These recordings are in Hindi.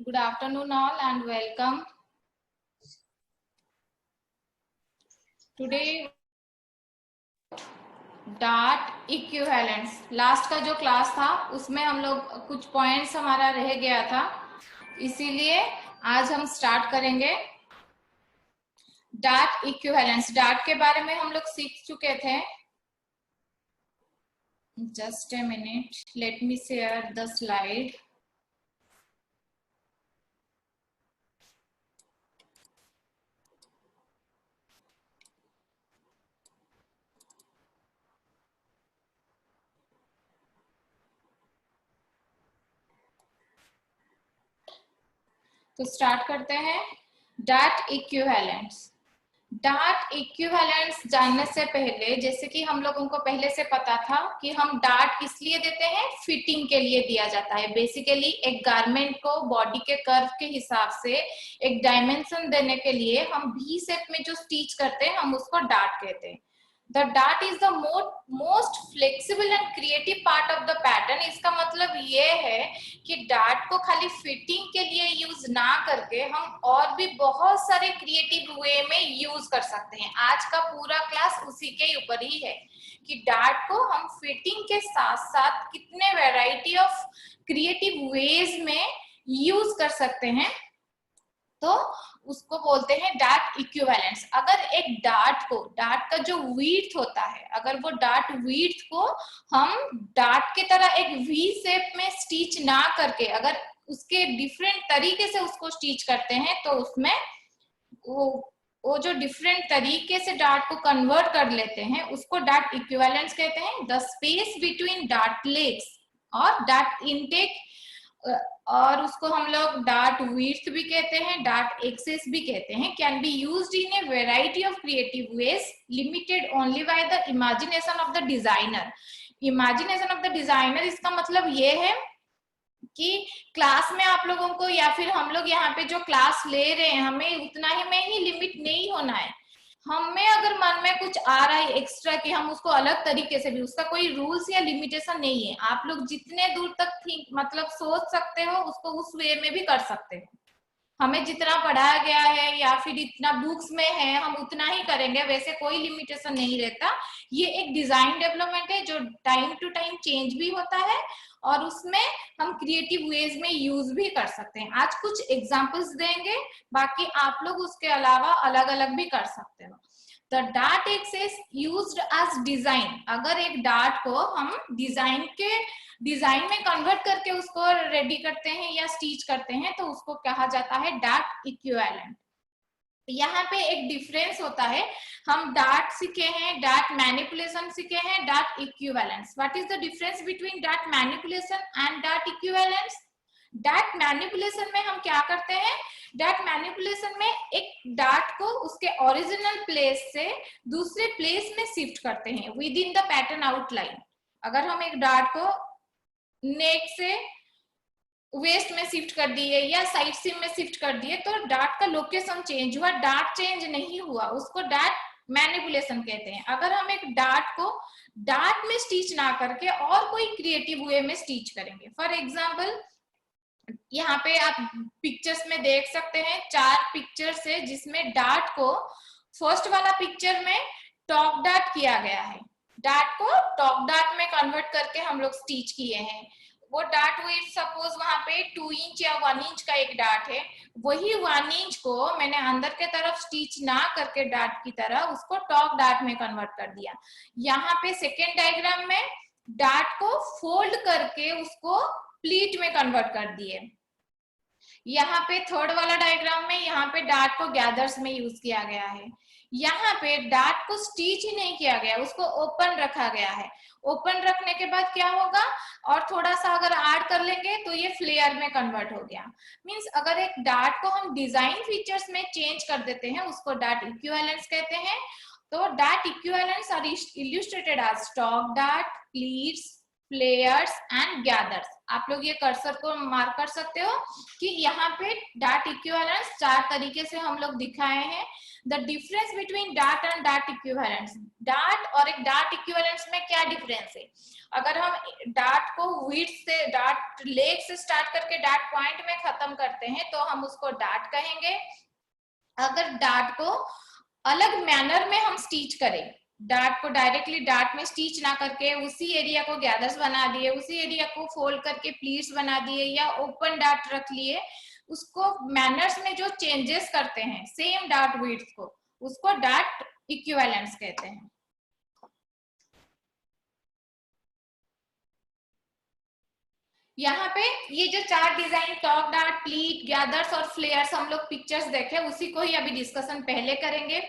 Good afternoon all and welcome. Today dart equivalence, last का जो क्लास था उसमें हम लोग कुछ पॉइंट्स हमारा रह गया था, इसीलिए आज हम स्टार्ट करेंगे। डार्ट इक्विवेलेंस, डार्ट के बारे में हम लोग सीख चुके थे। Just a minute, let me share the slide. तो स्टार्ट करते हैं। Dart equivalence. डार्ट इक्विवेलेंस जानने से पहले, जैसे कि हम लोगों को पहले से पता था कि हम डार्ट किस लिए देते हैं, फिटिंग के लिए दिया जाता है। बेसिकली एक गारमेंट को बॉडी के कर्व के हिसाब से एक डायमेंशन देने के लिए हम वी शेप में जो स्टिच करते हैं हम उसको डार्ट कहते हैं। The dart is the most flexible and creative part of the pattern। इसका मतलब ये है कि डार्ट को खाली फिटिंग के लिए यूज ना करके हम और भी बहुत सारे क्रिएटिव वे में यूज कर सकते हैं। आज का पूरा क्लास उसी के ऊपर ही है कि डार्ट को हम फिटिंग के साथ साथ कितने वैरायटी ऑफ क्रिएटिव वेज में यूज कर सकते हैं, तो उसको बोलते हैं डार्ट इक्विवेलेंस। अगर एक डार्ट का जो विड्थ होता है, अगर वो डार्ट विड्थ को हम डार्ट की तरह एक वी शेप में स्टिच ना करके अगर उसके डिफरेंट तरीके से उसको स्टिच करते हैं, तो उसमें वो जो डिफरेंट तरीके से डार्ट को कन्वर्ट कर लेते हैं उसको डार्ट इक्विवेलेंस कहते हैं। The space between dart legs और डार्ट इनटेक, और उसको हम लोग डार्ट विड्थ भी कहते हैं, डार्ट एक्सेस भी कहते हैं, can be used in a variety of creative ways limited only by the imagination of the designer. Imagination of the designer इसका मतलब ये है कि क्लास में आप लोगों को या फिर हम लोग यहाँ पे जो क्लास ले रहे हैं हमें उतना ही में ही लिमिट नहीं होना है। हमें अगर मन में कुछ आ रहा है एक्स्ट्रा कि हम उसको अलग तरीके से भी, उसका कोई रूल्स या लिमिटेशन नहीं है। आप लोग जितने दूर तक मतलब सोच सकते हो उसको उस वे में भी कर सकते हो। हमें जितना पढ़ाया गया है या फिर इतना बुक्स में है हम उतना ही करेंगे, वैसे कोई लिमिटेशन नहीं रहता। ये एक डिजाइन डेवलपमेंट है जो टाइम टू टाइम चेंज भी होता है और उसमें हम क्रिएटिव वेज में यूज भी कर सकते हैं। आज कुछ एग्जांपल्स देंगे, बाकी आप लोग उसके अलावा अलग अलग भी कर सकते हो। The dart access used as design, अगर एक डार्ट को हम डिजाइन में कन्वर्ट करके उसको रेडी करते हैं या स्टिच करते हैं तो उसको कहा जाता है डार्ट इक्विवेलेंट। यहाँ पे एक डिफरेंस होता है, हम डार्ट सीखे हैं, डार्ट मैनिपुलेशन सीखे हैं, dart equivalence. What is the difference between dart manipulation and dart equivalence? Dart manipulation में हम क्या करते हैं, डार्ट मैनिपुलेशन में एक डार्ट को उसके ओरिजिनल प्लेस से दूसरे प्लेस में शिफ्ट करते हैं with in the pattern outline. अगर हम एक डार्ट को नेक से वेस्ट में शिफ्ट कर दिए या साइड सीम में शिफ्ट कर दिए तो डार्ट का लोकेशन चेंज हुआ, डार्ट चेंज नहीं हुआ, उसको डार्ट मैनिपुलेशन कहते हैं। अगर हम एक डार्ट को डार्ट में स्टिच ना करके और कोई क्रिएटिव वे में स्टिच करेंगे, फॉर एग्जांपल यहाँ पे आप पिक्चर्स में देख सकते हैं 4 पिक्चर्स है जिसमें डार्ट को फर्स्ट वाला पिक्चर में टॉप डार्ट किया गया है। डार्ट को टॉप डार्ट में कन्वर्ट करके हम लोग स्टिच किए हैं। वो डार्ट वेट सपोज वहां पे 2 इंच या 1 इंच का एक डार्ट है, वही 1 इंच को मैंने अंदर के तरफ स्टिच ना करके डार्ट की तरह उसको टॉप डार्ट में कन्वर्ट कर दिया। यहाँ पे सेकेंड डायग्राम में डार्ट को फोल्ड करके उसको प्लीट में कन्वर्ट कर दिए। यहाँ पे थर्ड वाला डायग्राम में यहाँ पे डार्ट को गैदर्स में यूज किया गया है। यहाँ पे डार्ट को स्टिच ही नहीं किया गया, उसको ओपन रखा गया है। ओपन रखने के बाद क्या होगा, और थोड़ा सा अगर ऐड कर लेंगे तो ये फ्लेयर में कन्वर्ट हो गया। मींस अगर एक डार्ट को हम डिजाइन फीचर्स में चेंज कर देते हैं उसको डार्ट इक्विवेलेंस कहते हैं। तो dart equivalence are illustrated as stock dart, pleats, flares and gathers. आप लोग ये कर्सर को मार्क कर सकते हो कि यहाँ पे डाट इक्विवेलेंस 4 तरीके से हम लोग दिखाए हैं। The difference between dot and dot equivalence, dot और एक डाट इक्विवेलेंस में क्या डिफरेंस है? अगर हम डाट को विड्थ से, डाट लेग से स्टार्ट करके डाट पॉइंट में खत्म करते हैं तो हम उसको डाट कहेंगे। अगर डाट को अलग मैनर में हम स्टिच करें, डाट को डायरेक्टली डाट में स्टिच ना करके उसी एरिया को गैदर्स बना दिए, उसी एरिया को फोल्ड करके प्लीट्स बना दिए या ओपन डाट रख लिए, उसको मैनर्स में जो चेंजेस करते हैं सेम डाट विड्थ को, उसको डाट इक्विवेलेंस कहते हैं। यहाँ पे ये जो 4 design talk dot, pleat, gathers और फ्लेयर्स हम लोग पिक्चर्स देखे, उसी को ही अभी डिस्कशन पहले करेंगे।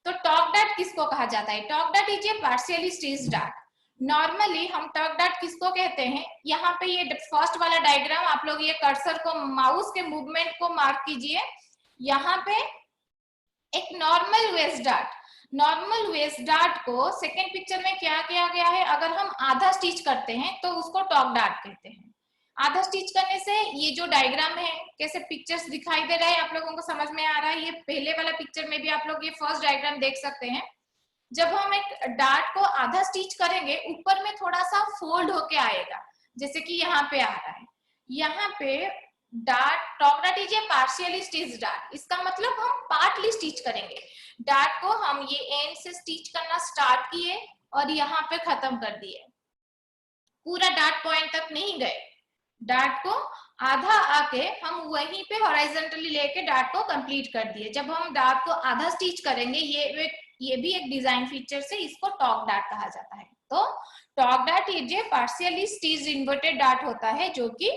तो टॉक डाट किसको कहा जाता है? Talk dot is a partially stitched dot. Normally हम टॉक डाट किसको कहते हैं? यहाँ पे ये फर्स्ट वाला डायग्राम, आप लोग ये कर्सर को, माउस के मूवमेंट को मार्क कीजिए। यहाँ पे एक नॉर्मल वेस्ट डाट, नॉर्मल वेस्ट डाट को सेकेंड पिक्चर में क्या किया गया है? अगर हम आधा स्टिच करते हैं तो उसको टॉक डाट कहते हैं। आधा स्टिच करने से ये जो डायग्राम है, कैसे पिक्चर्स दिखाई दे रहा है, आप लोगों को समझ में आ रहा है? ये पहले वाला पिक्चर में भी आप लोग ये फर्स्ट डायग्राम देख सकते हैं। जब हम एक डार्ट को आधा स्टिच करेंगे, ऊपर में थोड़ा सा फोल्ड होके आएगा, जैसे कि यहाँ पे आ रहा है। यहाँ पे dart, talk dart is a partially stitch dart, इसका मतलब हम पार्टली स्टिच करेंगे। डार्ट को हम ये एंड से स्टिच करना स्टार्ट किए और यहाँ पे खत्म कर दिए, पूरा डार्ट पॉइंट तक नहीं गए। डार्ट को आधा आके हम वहीं पे हॉरिजॉन्टली लेके डार्ट को कंप्लीट कर दिए। जब हम डार्ट को आधा स्टिच करेंगे, ये भी एक डिजाइन फीचर से इसको टॉक डार्ट कहा जाता है। तो टॉक डार्ट ये पार्शियली स्टिच्ड इन्वर्टेड डार्ट होता है, जो कि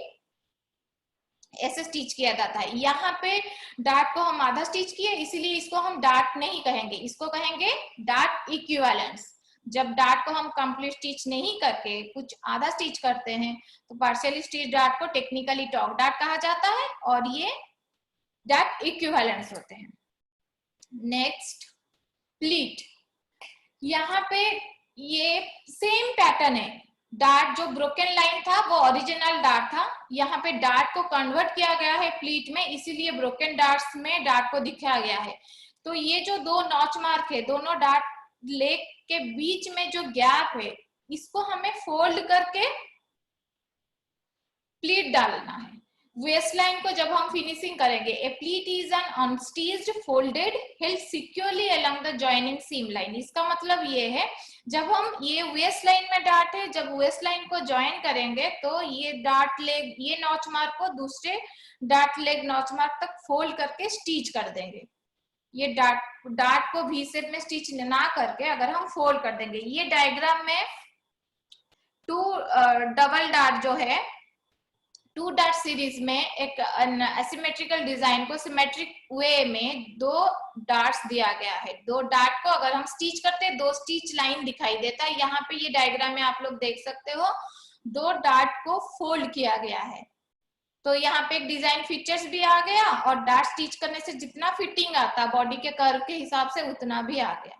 ऐसे स्टिच किया जाता है। यहाँ पे डार्ट को हम आधा स्टिच किए, इसीलिए इसको हम डार्ट नहीं कहेंगे, इसको कहेंगे डार्ट इक्विवेलेंस। जब डार्ट को हम कंप्लीट स्टिच नहीं करके कुछ आधा स्टिच करते हैं तो पार्शियली स्टिच डार्ट को टेक्निकली टॉक डार्ट कहा जाता है और ये डार्ट इक्विवेलेंस होते हैं। Next, pleat. यहाँ पे ये सेम पैटर्न है। डार्ट जो ब्रोकन लाइन था वो ओरिजिनल डार्ट था, यहाँ पे डार्ट को कन्वर्ट किया गया है प्लीट में, इसीलिए ब्रोकन डार्ट्स में डार्ट को दिखाया गया है। तो ये जो दो नॉच मार्क है, दोनों डार्ट लेग के बीच में जो गैप है, इसको हमें फोल्ड करके प्लीट डालना है। वेस्ट लाइन को जब हम फिनिशिंग करेंगे, a pleat is an unstitched folded held securely along the joining seam line. इसका मतलब ये है, जब हम ये वेस्ट लाइन में डार्ट है, जब वेस्ट लाइन को ज्वाइन करेंगे तो ये डार्ट लेग, ये नॉच मार्क को दूसरे डार्ट लेग नॉच मार्क तक फोल्ड करके स्टिच कर देंगे। ये डार्ट को वी शेप में स्टिच ना करके अगर हम फोल्ड कर देंगे, ये डायग्राम में टू डबल डार्ट जो है, टू डार्ट सीरीज में एक एसिमेट्रिकल डिजाइन को सिमेट्रिक वे में दो डार्ट्स दिया गया है। दो डार्ट को अगर हम स्टिच करते हैं, दो स्टिच लाइन दिखाई देता है। यहाँ पे ये डायग्राम में आप लोग देख सकते हो, दो डार्ट को फोल्ड किया गया है। तो यहाँ पे एक डिजाइन फीचर्स भी आ गया और डार्ट स्टिच करने से जितना फिटिंग आता बॉडी के कर्व के हिसाब से उतना भी आ गया।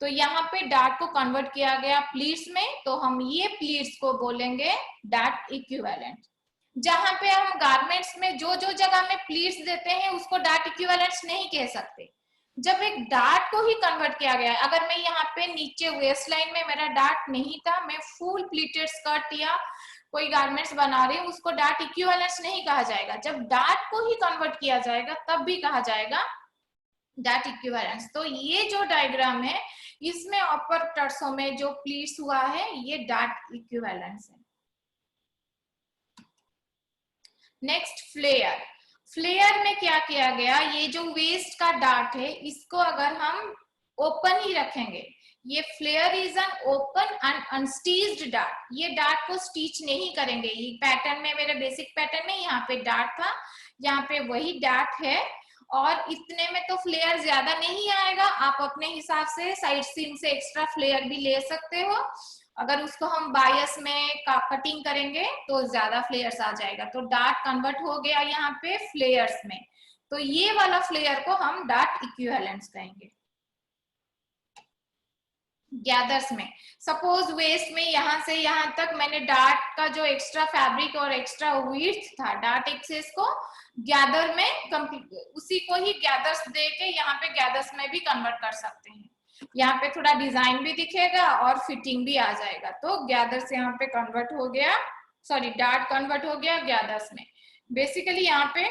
तो यहाँ पे डार्ट को कन्वर्ट किया गया प्लीट्स में, तो हम ये प्लीट्स को बोलेंगे डार्ट इक्विवेलेंट। जहां पे हम गारमेंट्स में जो जो जगह में प्लीट्स देते हैं उसको डार्ट इक्विवेलेंट्स नहीं कह सकते। जब एक डार्ट को ही कन्वर्ट किया गया है, अगर मैं यहाँ पे नीचे वेस्ट लाइन में मेरा डार्ट नहीं था, मैं फुल प्लीटेड स्कर्ट या कोई गारमेंट्स बना रही हूँ, उसको डार्ट इक्विवेलेंट्स नहीं कहा जाएगा। जब डार्ट को ही कन्वर्ट किया जाएगा तब भी कहा जाएगा डार्ट इक्विवेलेंट्स। तो ये जो डायग्राम है, इसमें अपर टर्सो में जो प्लीट्स हुआ है, ये डार्ट इक्विवेलेंट्स है। Next, flare. फ्लेयर में क्या किया गया, ये जो वेस्ट का डार्ट है, इसको अगर हम ओपन ही रखेंगे, ये flare is an open and unstitched dart. ये डार्ट को स्टिच नहीं करेंगे। ये पैटर्न में, मेरे बेसिक पैटर्न में यहाँ पे डार्ट था, यहाँ पे वही डार्ट है और इतने में तो फ्लेयर ज्यादा नहीं आएगा। आप अपने हिसाब से साइड सीम से एक्स्ट्रा फ्लेयर भी ले सकते हो। अगर उसको हम बायस में कटिंग करेंगे तो ज्यादा फ्लेयर्स आ जाएगा। तो डार्ट कन्वर्ट हो गया यहाँ पे फ्लेयर्स में, तो ये वाला फ्लेयर को हम डार्ट इक्विवेलेंट्स कहेंगे। गैदर्स में सपोज वेस्ट में यहाँ से यहाँ तक मैंने डार्ट का जो एक्स्ट्रा फैब्रिक और एक्स्ट्रा विड्थ था डार्ट एक्सेस को गैदर में उसी को ही गैदर्स दे के यहाँ पे गैदर्स में भी कन्वर्ट कर सकते हैं। यहाँ पे थोड़ा डिजाइन भी दिखेगा और फिटिंग भी आ जाएगा। तो गैदर्स यहाँ पे कन्वर्ट हो गया, सॉरी डार्ट कन्वर्ट हो गया गैदर्स में। बेसिकली यहाँ पे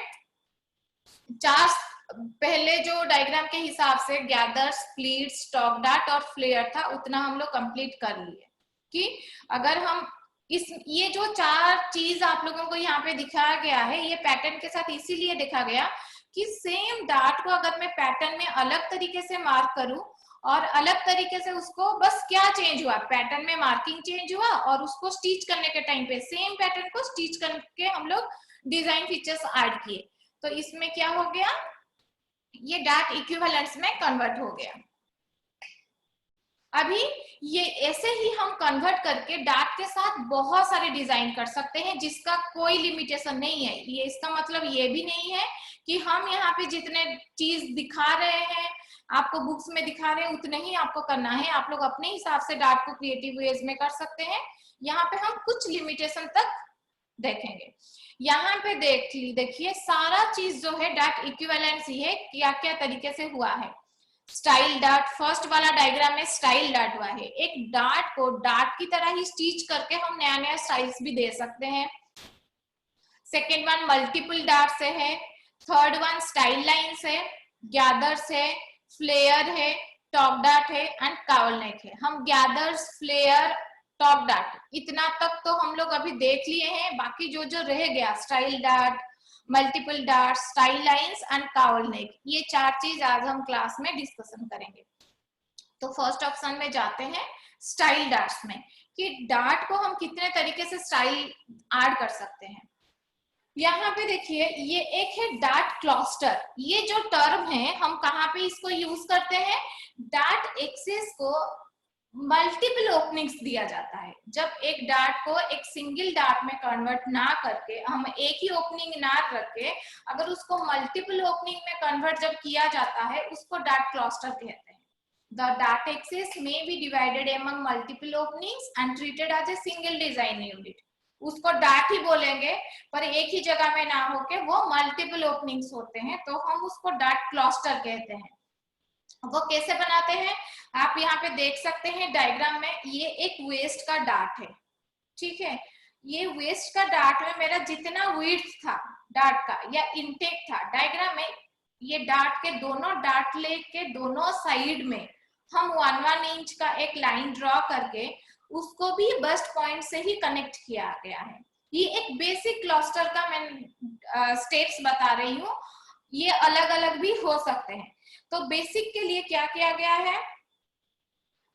चार, पहले जो डायग्राम के हिसाब से गैदर्स, प्लीट्स, स्टॉक डार्ट और फ्लेयर था उतना हम लोग कंप्लीट कर लिए। कि अगर हम ये जो चार चीज आप लोगों को यहाँ पे दिखाया गया है ये पैटर्न के साथ इसीलिए देखा गया कि सेम डार्ट को अगर मैं पैटर्न में अलग तरीके से मार्क करूं और अलग तरीके से उसको बस क्या चेंज हुआ, पैटर्न में मार्किंग चेंज हुआ और उसको स्टिच करने के टाइम पे सेम पैटर्न को स्टिच करके हम लोग डिजाइन फीचर्स ऐड किए। तो इसमें क्या हो गया, ये डार्ट इक्विवेलेंट्स में कन्वर्ट हो गया। अभी ये ऐसे ही हम कन्वर्ट करके डार्ट के साथ बहुत सारे डिजाइन कर सकते हैं जिसका कोई लिमिटेशन नहीं है। ये इसका मतलब ये भी नहीं है कि हम यहाँ पे जितने चीज दिखा रहे हैं आपको बुक्स में दिखा रहे हैं उतने ही आपको करना है। आप लोग अपने हिसाब से डार्ट को क्रिएटिव वेज में कर सकते हैं। यहाँ पे हम कुछ लिमिटेशन तक देखेंगे। यहाँ पे देखिए सारा चीज जो है डार्ट इक्विवेलेंस ही है, क्या क्या तरीके से हुआ है। स्टाइल डार्ट, फर्स्ट वाला डायग्राम में स्टाइल डार्ट हुआ है। एक डार्ट को डार्ट की तरह ही स्टिच करके हम नया नया स्टाइल्स भी दे सकते हैं। सेकेंड वन मल्टीपल डार्ट से है। थर्ड वन स्टाइल लाइन से, गैदर्स है, फ्लेयर है, टॉप डार्ट है एंड कावल नेक है। हम गैदर्स, फ्लेयर, टॉप डार्ट इतना तक तो हम लोग अभी देख लिए हैं। बाकी जो जो रह गया style dart, multiple dart, style lines and cowl neck, ये चार चीज आज हम क्लास में डिस्कशन करेंगे। तो फर्स्ट ऑप्शन में जाते हैं स्टाइल डार्ट्स में कि डार्ट को हम कितने तरीके से स्टाइल ऐड कर सकते हैं। यहाँ पे देखिए ये एक है डार्ट क्लस्टर। ये जो टर्म है हम कहाँ पे इसको यूज करते हैं, डार्ट एक्सेस को मल्टीपल ओपनिंग्स दिया जाता है। जब एक डार्ट को एक सिंगल डार्ट में कन्वर्ट ना करके हम एक ही ओपनिंग ना रख के अगर उसको मल्टीपल ओपनिंग में कन्वर्ट जब किया जाता है उसको डार्ट क्लस्टर कहते हैं। The dart axis may be divided among multiple openings and treated as a single design unit. उसको डार्ट ही बोलेंगे पर एक ही जगह में ना होके वो मल्टीपल ओपनिंग्स होते हैं तो हम उसको डार्ट क्लस्टर कहते हैं। वो कैसे बनाते हैं आप यहाँ पे देख सकते हैं डायग्राम में। ये एक वेस्ट का डार्ट है, ठीक है। ये वेस्ट का डार्ट में मेरा जितना विड्थ था डार्ट का या इनटेक था, डायग्राम में ये डार्ट के दोनों डार्ट लेग के दोनों साइड में हम 1-1 इंच का एक लाइन ड्रॉ करके उसको भी बस्ट पॉइंट से ही कनेक्ट किया गया है। ये एक बेसिक क्लस्टर का मैं स्टेप्स बता रही हूँ, ये अलग अलग भी हो सकते हैं। तो बेसिक के लिए क्या किया गया है,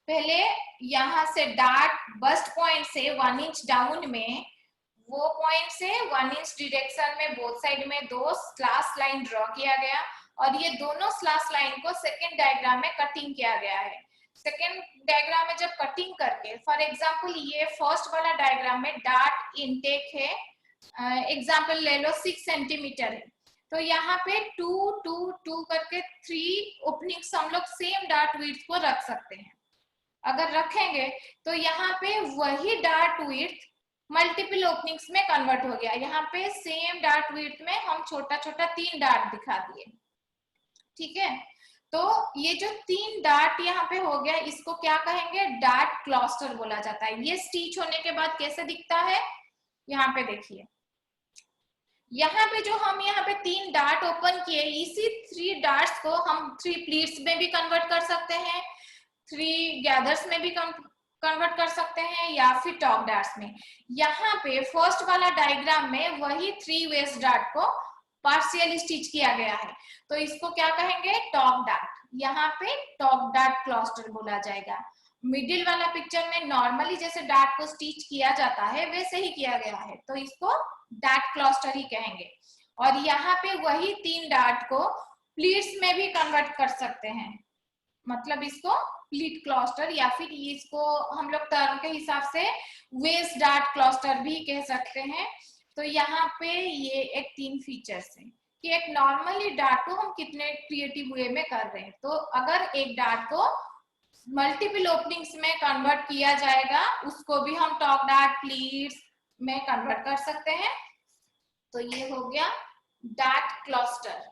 पहले यहाँ से डार्ट बस्ट पॉइंट से 1 इंच डाउन में वो पॉइंट से 1 इंच डायरेक्शन में बोथ साइड में 2 स्लैश लाइन ड्रॉ किया गया और ये दोनों स्लैश लाइन को सेकेंड डायग्राम में कटिंग किया गया है। सेकेंड डायग्राम में जब कटिंग करके, फॉर एग्जांपल ये फर्स्ट वाला डायग्राम में डार्ट इनटेक है, एग्जांपल ले लो 6 सेंटीमीटर है, तो यहाँ पे 2 2 2 करके 3 ओपनिंग्स हम लोग सेम डार्ट विड्थ को रख सकते हैं। अगर रखेंगे तो यहाँ पे वही डार्ट विड्थ मल्टीपल ओपनिंग्स में कन्वर्ट हो गया। यहाँ पे सेम डार्ट विड्थ में हम छोटा छोटा 3 डार्ट दिखा दिए, ठीक है। तो ये जो 3 डार्ट यहाँ पे हो गया इसको क्या कहेंगे, डार्ट क्लस्टर बोला जाता है। ये स्टिच होने के बाद कैसे दिखता है, यहाँ पे देखिए, यहाँ पे जो हम यहाँ पे 3 डार्ट ओपन किए, इसी 3 डार्ट्स को हम 3 प्लीट्स में भी कन्वर्ट कर सकते हैं, 3 गैदर्स में भी कन्वर्ट कर सकते हैं या फिर टॉप डार्ट्स में। यहाँ पे फर्स्ट वाला डायग्राम में वही 3 वेस्ट डार्ट को पार्शियल स्टिच किया गया है तो इसको क्या कहेंगे, टॉप डार्ट। यहाँ पे टॉप डार्ट क्लस्टर बोला जाएगा। मिडिल वाला पिक्चर में नॉर्मली जैसे डार्ट को स्टिच किया जाता है वैसे ही किया गया है तो इसको डार्ट क्लस्टर ही कहेंगे। और यहाँ पे वही 3 डार्ट को प्लीट्स में भी कन्वर्ट कर सकते हैं, मतलब इसको प्लीट क्लस्टर या फिर इसको हम लोग टर्म के हिसाब से वेस्ट डार्ट क्लस्टर भी कह सकते हैं। तो यहाँ पे ये एक 3 फीचर्स हैं कि एक नॉर्मली डार्ट को हम कितने क्रिएटिव वे में कर रहे हैं। तो अगर एक डार्ट को मल्टीपल ओपनिंग्स में कन्वर्ट किया जाएगा, उसको भी हम टॉप डार्ट प्लीट्स में कन्वर्ट कर सकते हैं। तो ये हो गया डार्ट क्लस्टर।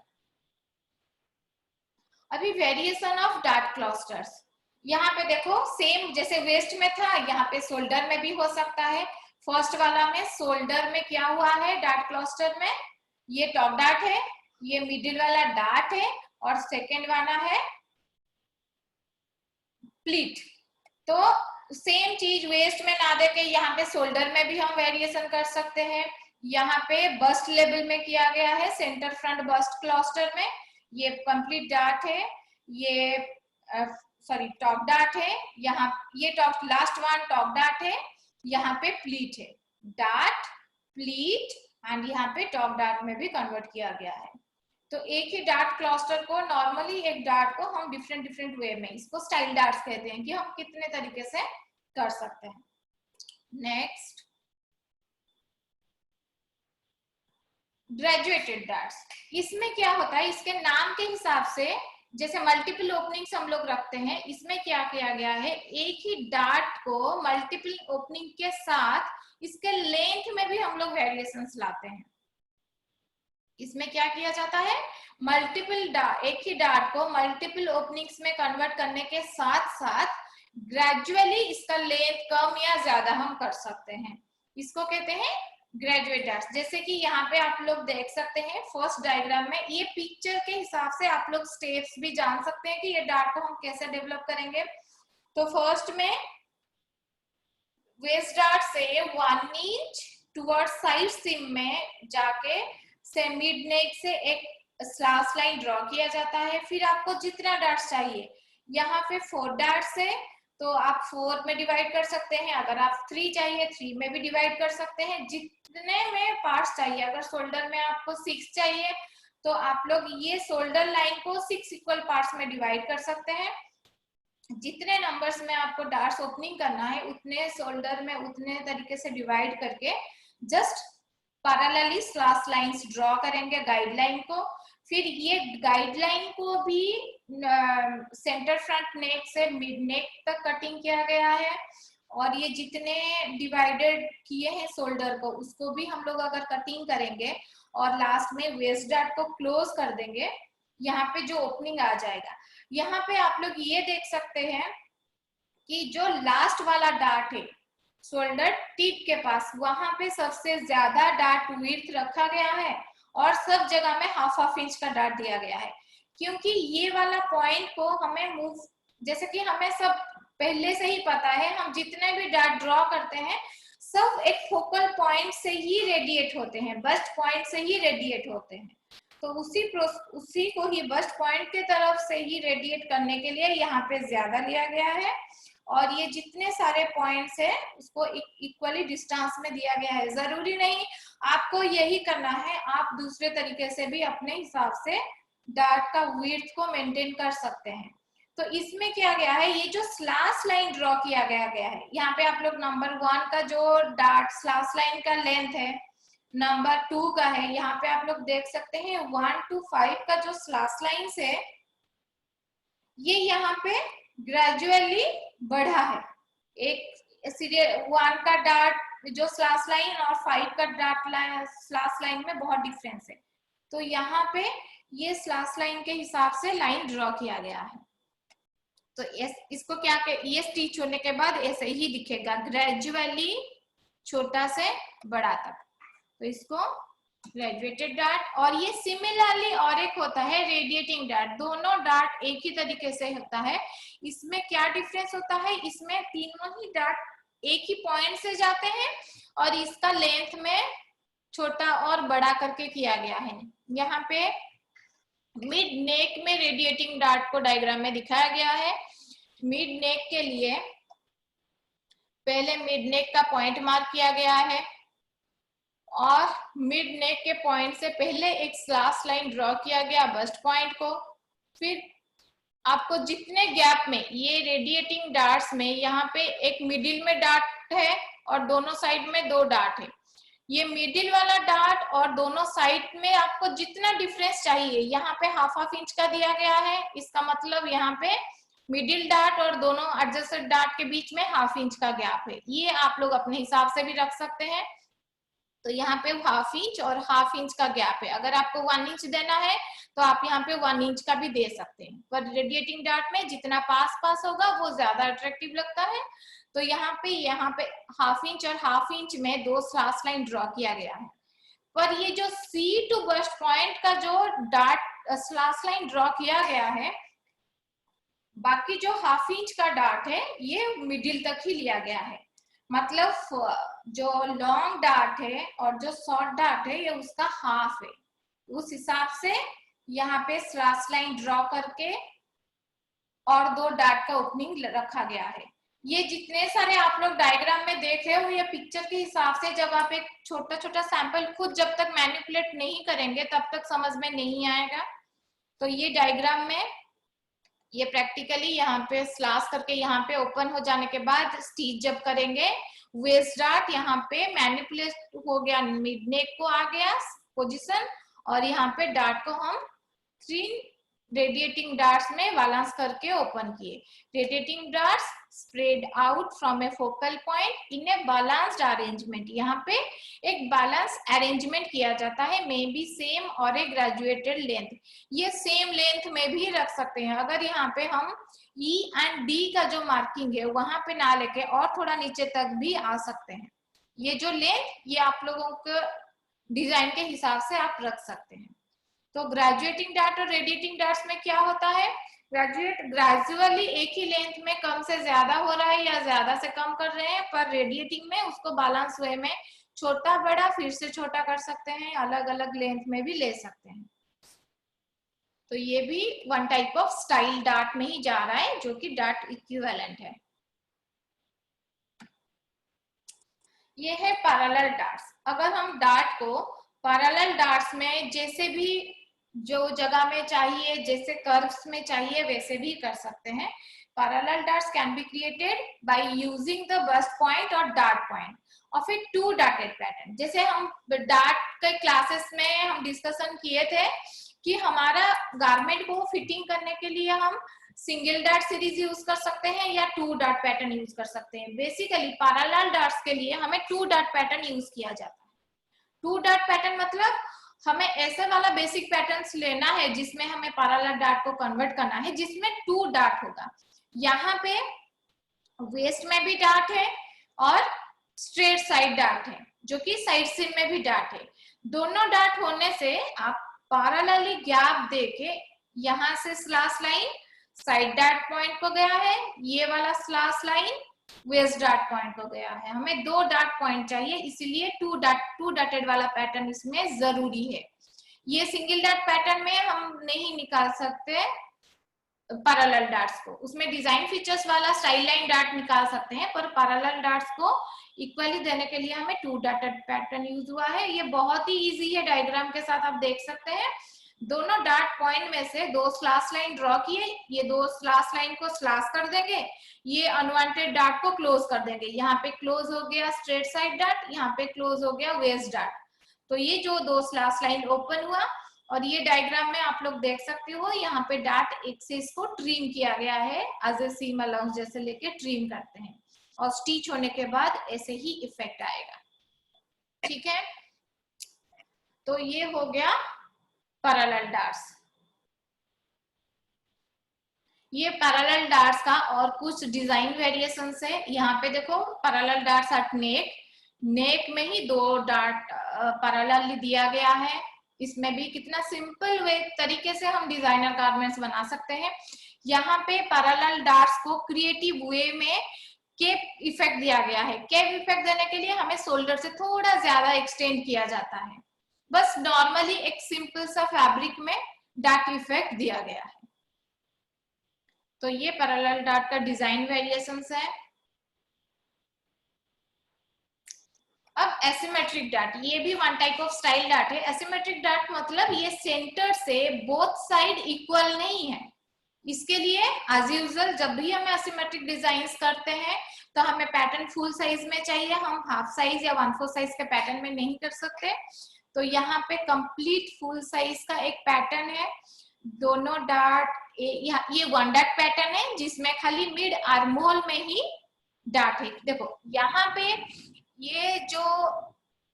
अभी वेरिएशन ऑफ डार्ट क्लस्टर्स, यहाँ पे देखो सेम जैसे वेस्ट में था, यहाँ पे शोल्डर में भी हो सकता है। फर्स्ट वाला में शोल्डर में क्या हुआ है, डार्ट क्लस्टर में ये टॉप डार्ट है, ये मिडिल वाला डार्ट है, और सेकेंड वाला है प्लीट। तो सेम चीज वेस्ट में ना देके यहाँ पे शोल्डर में भी हम वेरिएशन कर सकते हैं। यहाँ पे बस्ट लेवल में किया गया है, सेंटर फ्रंट बस्ट क्लस्टर में ये कंप्लीट डार्ट है, ये सॉरी टॉप डार्ट है, यहाँ ये top last one top dart है, यहाँ पे प्लीट है, डार्ट प्लीट एंड यहाँ पे टॉप डार्ट में भी कन्वर्ट किया गया है। तो एक ही डार्ट क्लस्टर को नॉर्मली एक डार्ट को हम डिफरेंट वे में, इसको स्टाइल डार्ट्स कहते हैं कि हम कितने तरीके से कर सकते हैं। नेक्स्ट ग्रेजुएटेड डार्ट्स, इसमें क्या होता है, इसके नाम के हिसाब से जैसे मल्टीपल ओपनिंग्स हम लोग रखते हैं, इसमें क्या किया गया है, एक ही डार्ट को मल्टीपल ओपनिंग के साथ इसके लेंथ में भी हम लोग वेरिएशंस लाते हैं। इसमें क्या किया जाता है, एक ही डार्ट को मल्टीपल ओपनिंग्स में कन्वर्ट करने के साथ साथ ग्रेजुअली इसका लेंथ कम या ज्यादा हम कर सकते हैं, इसको कहते हैं ग्रेजुएट डार्ट्स। जैसे कि यहाँ पे आप लोग देख सकते हैं फर्स्ट डायग्राम में, ये पिक्चर के हिसाब से आप लोग स्टेप्स भी जान सकते हैं कि ये डार्ट को हम कैसे डेवलप करेंगे। तो फर्स्ट में वेस्ट डार्ट से 1 इंच टुवर्ड साइड सीम में जाके से मिड नेक से एक स्लैश लाइन ड्रॉ किया जाता है। फिर आपको जितना डार्ट्स चाहिए, यहाँ पे 4 डार्ट्स है तो आप 4 में डिवाइड कर सकते हैं, अगर आप 3 चाहिए 3 में भी डिवाइड कर सकते हैं, जितने में पार्ट्स चाहिए। अगर शोल्डर में आपको 6 चाहिए तो आप लोग ये शोल्डर लाइन को 6 इक्वल पार्ट्स में डिवाइड कर सकते हैं। जितने नंबर्स में आपको डार्ट्स ओपनिंग करना है उतने शोल्डर में उतने तरीके से डिवाइड करके just parallelly slash lines draw करेंगे गाइडलाइन को। फिर ये गाइडलाइन को भी सेंटर फ्रंट नेक से मिड नेक तक कटिंग किया गया है, और ये जितने डिवाइडेड किए हैं शोल्डर को उसको भी हम लोग अगर कटिंग करेंगे और लास्ट में वेस्ट डार्ट को क्लोज कर देंगे, यहाँ पे जो ओपनिंग आ जाएगा। यहाँ पे आप लोग ये देख सकते हैं कि जो लास्ट वाला डार्ट है शोल्डर टिप के पास, वहां पे सबसे ज्यादा डार्ट विड्थ रखा गया है और सब जगह में हाफ इंच का डार्ट दिया गया है, क्योंकि ये वाला पॉइंट को हमें मूव, जैसे कि हमें सब पहले से ही पता है, हम जितने भी डार्ट ड्रॉ करते हैं सब एक फोकल पॉइंट से ही रेडिएट होते हैं, बस्ट पॉइंट से ही रेडिएट होते हैं। तो उसी को ही बस्ट पॉइंट के तरफ से ही रेडिएट करने के लिए यहाँ पे ज्यादा लिया गया है, और ये जितने सारे पॉइंट्स है उसको इक्वली डिस्टेंस में दिया गया है। जरूरी नहीं आपको यही करना है, आप दूसरे तरीके से भी अपने हिसाब से डार्ट का विड्थ को मेंटेन कर सकते हैं। तो इसमें क्या गया है, ये जो स्लैश लाइन ड्रॉ किया गया है, यहाँ पे आप लोग नंबर 1 का जो डार्ट स्लैश लाइन का लेंथ है, नंबर 2 का है, यहाँ पे आप लोग देख सकते हैं 1 to 5 का जो स्लैश लाइन है ये यहाँ पे ग्रेजुअली बढ़ा है। एक सीरियल 1 का डार्ट जो स्लैश लाइन और 5 का डार्ट स्लैश लाइन में बहुत डिफरेंस है, तो यहाँ पे ये स्लैश लाइन के हिसाब से लाइन ड्रॉ किया गया है। तो इसको क्या, ये स्टिच होने के बाद ऐसे ही दिखेगा ग्रेजुअली छोटा से बड़ा तक, तो इसको ग्रेजुएटेड डार्ट। और ये सिमिलरली और एक होता है रेडिएटिंग डार्ट, दोनों डार्ट एक ही तरीके से होता है। इसमें क्या डिफरेंस होता है, इसमें तीनों ही डार्ट एक ही पॉइंट से जाते हैं और इसका लेंथ में छोटा और बड़ा करके किया गया है। यहाँ पे मिड नेक में रेडिएटिंग डार्ट को डायग्राम में दिखाया गया है। मिड नेक के लिए पहले मिड नेक का पॉइंट मार्क किया गया है और मिड नेक के पॉइंट से पहले एक स्लैश लाइन ड्रॉ किया गया बस्ट पॉइंट को। फिर आपको जितने गैप में ये रेडिएटिंग डार्ट्स में यहाँ पे एक मिडिल में डार्ट है और दोनों साइड में 2 डार्ट है, ये मिडिल वाला डार्ट और दोनों साइड में आपको जितना डिफरेंस चाहिए यहाँ पे हाफ इंच का दिया गया है। इसका मतलब यहाँ पे मिडिल डार्ट और दोनों एडजेसेंट डार्ट के बीच में 1/2 इंच का गैप है। ये आप लोग अपने हिसाब से भी रख सकते हैं। तो यहाँ पे 1/2 इंच और 1/2 इंच का गैप है। अगर आपको 1 इंच देना है तो आप यहाँ पे 1 इंच का भी दे सकते हैं, पर रेडिएटिंग डार्ट में जितना पास पास होगा वो ज्यादा अट्रैक्टिव लगता है। तो यहाँ पे 1/2 इंच और 1/2 इंच में 2 स्लैश लाइन ड्रॉ किया गया है। पर ये जो सी टू बस्ट पॉइंट का जो डार्ट स्लैश लाइन ड्रॉ किया गया है, बाकी जो 1/2 इंच का डार्ट है ये मिडिल तक ही लिया गया है। मतलब जो लॉन्ग डार्ट है और जो शॉर्ट डार्ट है ये उसका हाफ है। उस हिसाब से यहाँ पे स्लैश लाइन ड्रॉ करके और 2 डार्ट का ओपनिंग रखा गया है। ये जितने सारे आप लोग डायग्राम में देख रहे हो ये पिक्चर के हिसाब से, जब आप एक छोटा छोटा सैंपल खुद जब तक मैनिपुलेट नहीं करेंगे तब तक समझ में नहीं आएगा। तो ये डायग्राम में ये प्रैक्टिकली यहाँ पे स्लैश करके यहाँ पे ओपन हो जाने के बाद स्टिच जब करेंगे, वेस्ट डार्ट यहाँ पे मैनिपुलेट हो गया, मिड नेक को आ गया पोजीशन, और यहाँ पे डार्ट को हम 3 रेडिएटिंग डार्ट्स में बैलेंस करके ओपन किए। Radiating darts spread out from A focal point in a balanced arrangement. यहाँ पे एक बैलेंस अरेंजमेंट किया जाता है, मे बी सेम और ए ग्रेजुएटेड लेंथ। ये सेम लेंथ में भी रख सकते हैं। अगर यहाँ पे हम ई एंड डी का जो मार्किंग है वहां पे ना लेके और थोड़ा नीचे तक भी आ सकते हैं। ये जो लेंथ ये आप लोगों को डिजाइन के हिसाब से आप रख सकते हैं। तो ग्रेजुएटिंग डार्ट और रेडिएटिंग डार्ट्स में क्या होता है, ग्रेजुअली एक ही लेंथ में कम से ज्यादा हो रहा है या ज्यादा से कम कर रहे हैं, पर रेडिएटिंग में उसको बैलेंस वे में छोटा बड़ा फिर से छोटा कर सकते हैं, अलग अलग लेंथ में भी ले सकते हैं। तो ये भी one type of style dart में ही जा रहा है जो कि डार्ट इक्विवेलेंट है। ये है पैरेलल डार्ट्स। अगर हम डार्ट को पैरेलल डार्ट्स में जैसे भी जो जगह में चाहिए, जैसे कर्व्स में चाहिए वैसे भी कर सकते हैं। Parallel darts can be created by using the bust point और dart point of a 2 darted pattern. जैसे हम डार्ट के क्लासेस में हम डिस्कशन किए थे कि हमारा गारमेंट को फिटिंग करने के लिए हम सिंगल डार्ट सीरीज यूज कर सकते हैं या 2 डार्ट पैटर्न यूज कर सकते हैं। बेसिकली पैरेलल डार्ट्स के लिए हमें 2 डार्ट पैटर्न यूज किया जाता है। 2 डार्ट पैटर्न मतलब हमें ऐसे वाला बेसिक पैटर्न्स लेना है जिसमें हमें पैरेलल डार्ट को कन्वर्ट करना है, जिसमें 2 डार्ट होगा। यहाँ पे वेस्ट में भी डार्ट है और स्ट्रेट साइड डार्ट है, जो कि साइड सीम में भी डार्ट है। दोनों डार्ट होने से आप पैरेलली गैप देके यहाँ से slash line side dart point को गया है, ये वाला slash line waist dart point को गया है। हमें 2 डार्ट पॉइंट चाहिए, इसीलिए 2 डाटेड वाला पैटर्न इसमें जरूरी है। ये सिंगल डार्ट पैटर्न में हम नहीं निकाल सकते पैरेलल डार्ट्स को। उसमें डिजाइन फीचर्स वाला स्टाइल लाइन डार्ट निकाल सकते हैं, पर पैरेलल डार्ट्स को इक्वली देने के लिए हमें 2 डाटेड पैटर्न यूज हुआ है। ये बहुत ही इजी है, डायग्राम के साथ आप देख सकते हैं। दोनों डार्ट पॉइंट में से 2 स्लैश लाइन ड्रॉ किए, ये 2 स्लैश लाइन को स्लैश कर देंगे, ये अनवांटेड डार्ट को क्लोज कर देंगे। यहाँ पे क्लोज हो गया स्ट्रेट साइड डार्ट, यहाँ पे क्लोज हो गया वेस्ट डार्ट। तो ये जो 2 स्लैश लाइन ओपन हुआ, और ये डायग्राम में आप लोग देख सकते हो यहाँ पे डार्ट एक्सिस को ट्रिम किया गया है, एज ए सीम अलाउंस जैसे लेके ट्रिम करते हैं, और स्टिच होने के बाद ऐसे ही इफेक्ट आएगा। ठीक है, तो ये हो गया पैरेलल डार्ट्स। ये पैरेलल डार्ट्स का और कुछ डिजाइन वेरिएशंस है। यहाँ पे देखो पैरेलल डार्ट्स एट नेक, नेक में ही 2 डार्ट पैरेलल दिया गया है। इसमें भी कितना सिंपल वे तरीके से हम डिजाइनर गारमेंट्स बना सकते हैं। यहाँ पे पैरेलल डार्ट्स को क्रिएटिव वे में केप इफेक्ट दिया गया है। केप इफेक्ट देने के लिए हमें शोल्डर से थोड़ा ज्यादा एक्सटेंड किया जाता है। बस नॉर्मली एक सिंपल सा फैब्रिक में डार्ट इफेक्ट दिया गया है। तो ये पैरेलल डार्ट का डिजाइन वेरिएशंस है। अब एसिमेट्रिक डार्ट, ये भी one type of style dart है। एसिमेट्रिक डार्ट मतलब ये सेंटर से बोथ साइड इक्वल नहीं है। इसके लिए एज यूजुअल जब भी हम एसिमेट्रिक डिजाइन्स करते हैं तो हमें पैटर्न फुल साइज में चाहिए, हम हाफ साइज या 1/4 साइज के पैटर्न में नहीं कर सकते। तो यहाँ पे कंप्लीट फुल साइज का एक पैटर्न है दोनों डार्ट ये वन डार्ट पैटर्न है जिसमें खाली मिड आर्म होल में ही डार्ट है। देखो यहाँ पे ये जो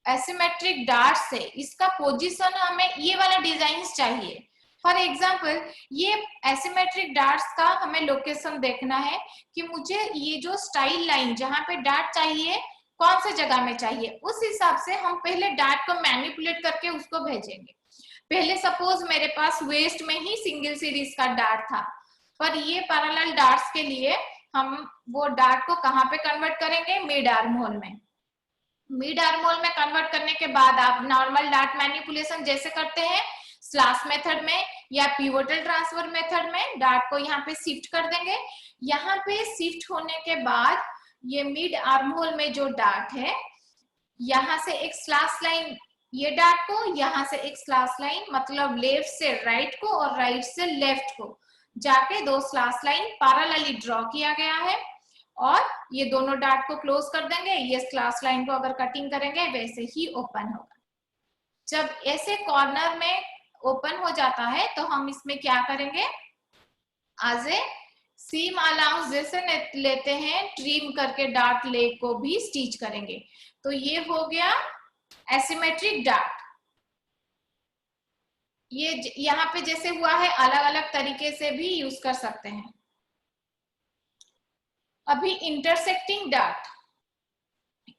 एसिमेट्रिक डार्ट्स है इसका पोजीशन हमें ये वाला डिजाइन चाहिए। फॉर एग्जाम्पल ये एसिमेट्रिक डार्ट्स का हमें लोकेशन देखना है कि मुझे ये जो स्टाइल लाइन जहां पे डार्ट चाहिए कौन से जगह में चाहिए, उस हिसाब से हम पहले डार्ट को मैनिपुलेट करके उसको भेजेंगे। पहले सपोज मेरे पास वेस्ट में ही सिंगल सीरीज का डार्ट था, पर ये पैरेलल डार्ट्स के लिए हम वो डार्ट को कहां पे कन्वर्ट करेंगे, मिड आर्म होल में। मिड आर्म होल में कन्वर्ट करने के बाद आप नॉर्मल डार्ट मैनिपुलेशन जैसे करते हैं स्लैश मेथड में या पिवोटल ट्रांसफर मेथड में डार्ट को यहाँ पे शिफ्ट कर देंगे। यहाँ पे शिफ्ट होने के बाद ये मिड आर्म होल में जो डार्ट है यहाँ से एक स्लैश लाइन, ये डार्ट को यहाँ से एक स्लैश लाइन, मतलब लेफ्ट से राइट को और राइट से लेफ्ट को जाके दो स्लैश लाइन पैरेलली ड्रॉ किया गया है। और ये दोनों डार्ट को क्लोज कर देंगे। ये स्लैश लाइन को अगर कटिंग करेंगे वैसे ही ओपन होगा। जब ऐसे कॉर्नर में ओपन हो जाता है तो हम इसमें क्या करेंगे, एज ए सीम अलाउंस जैसे लेते हैं ट्रिम करके डार्ट ले को भी स्टिच करेंगे। तो ये हो गया एसिमेट्रिक डार्ट। ये यहाँ पे जैसे हुआ है अलग अलग तरीके से भी यूज कर सकते हैं। अभी इंटरसेक्टिंग डार्ट,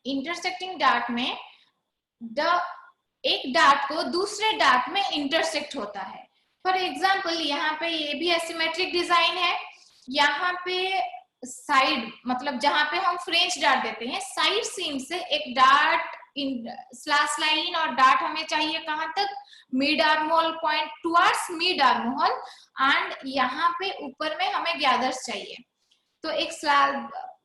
इंटरसेक्टिंग डार्ट में एक डार्ट को दूसरे डार्ट में इंटरसेक्ट होता है। फॉर एग्जाम्पल यहाँ पे ये भी एसिमेट्रिक डिजाइन है। यहाँ पे साइड मतलब जहां पे हम फ्रेंच डार्ट देते हैं साइड सीम से एक डार्ट स्लैश लाइन और डार्ट हमें चाहिए कहां तक, mid arm hole point towards mid arm hole. And यहाँ पे ऊपर में हमें गैदर्स चाहिए। तो एक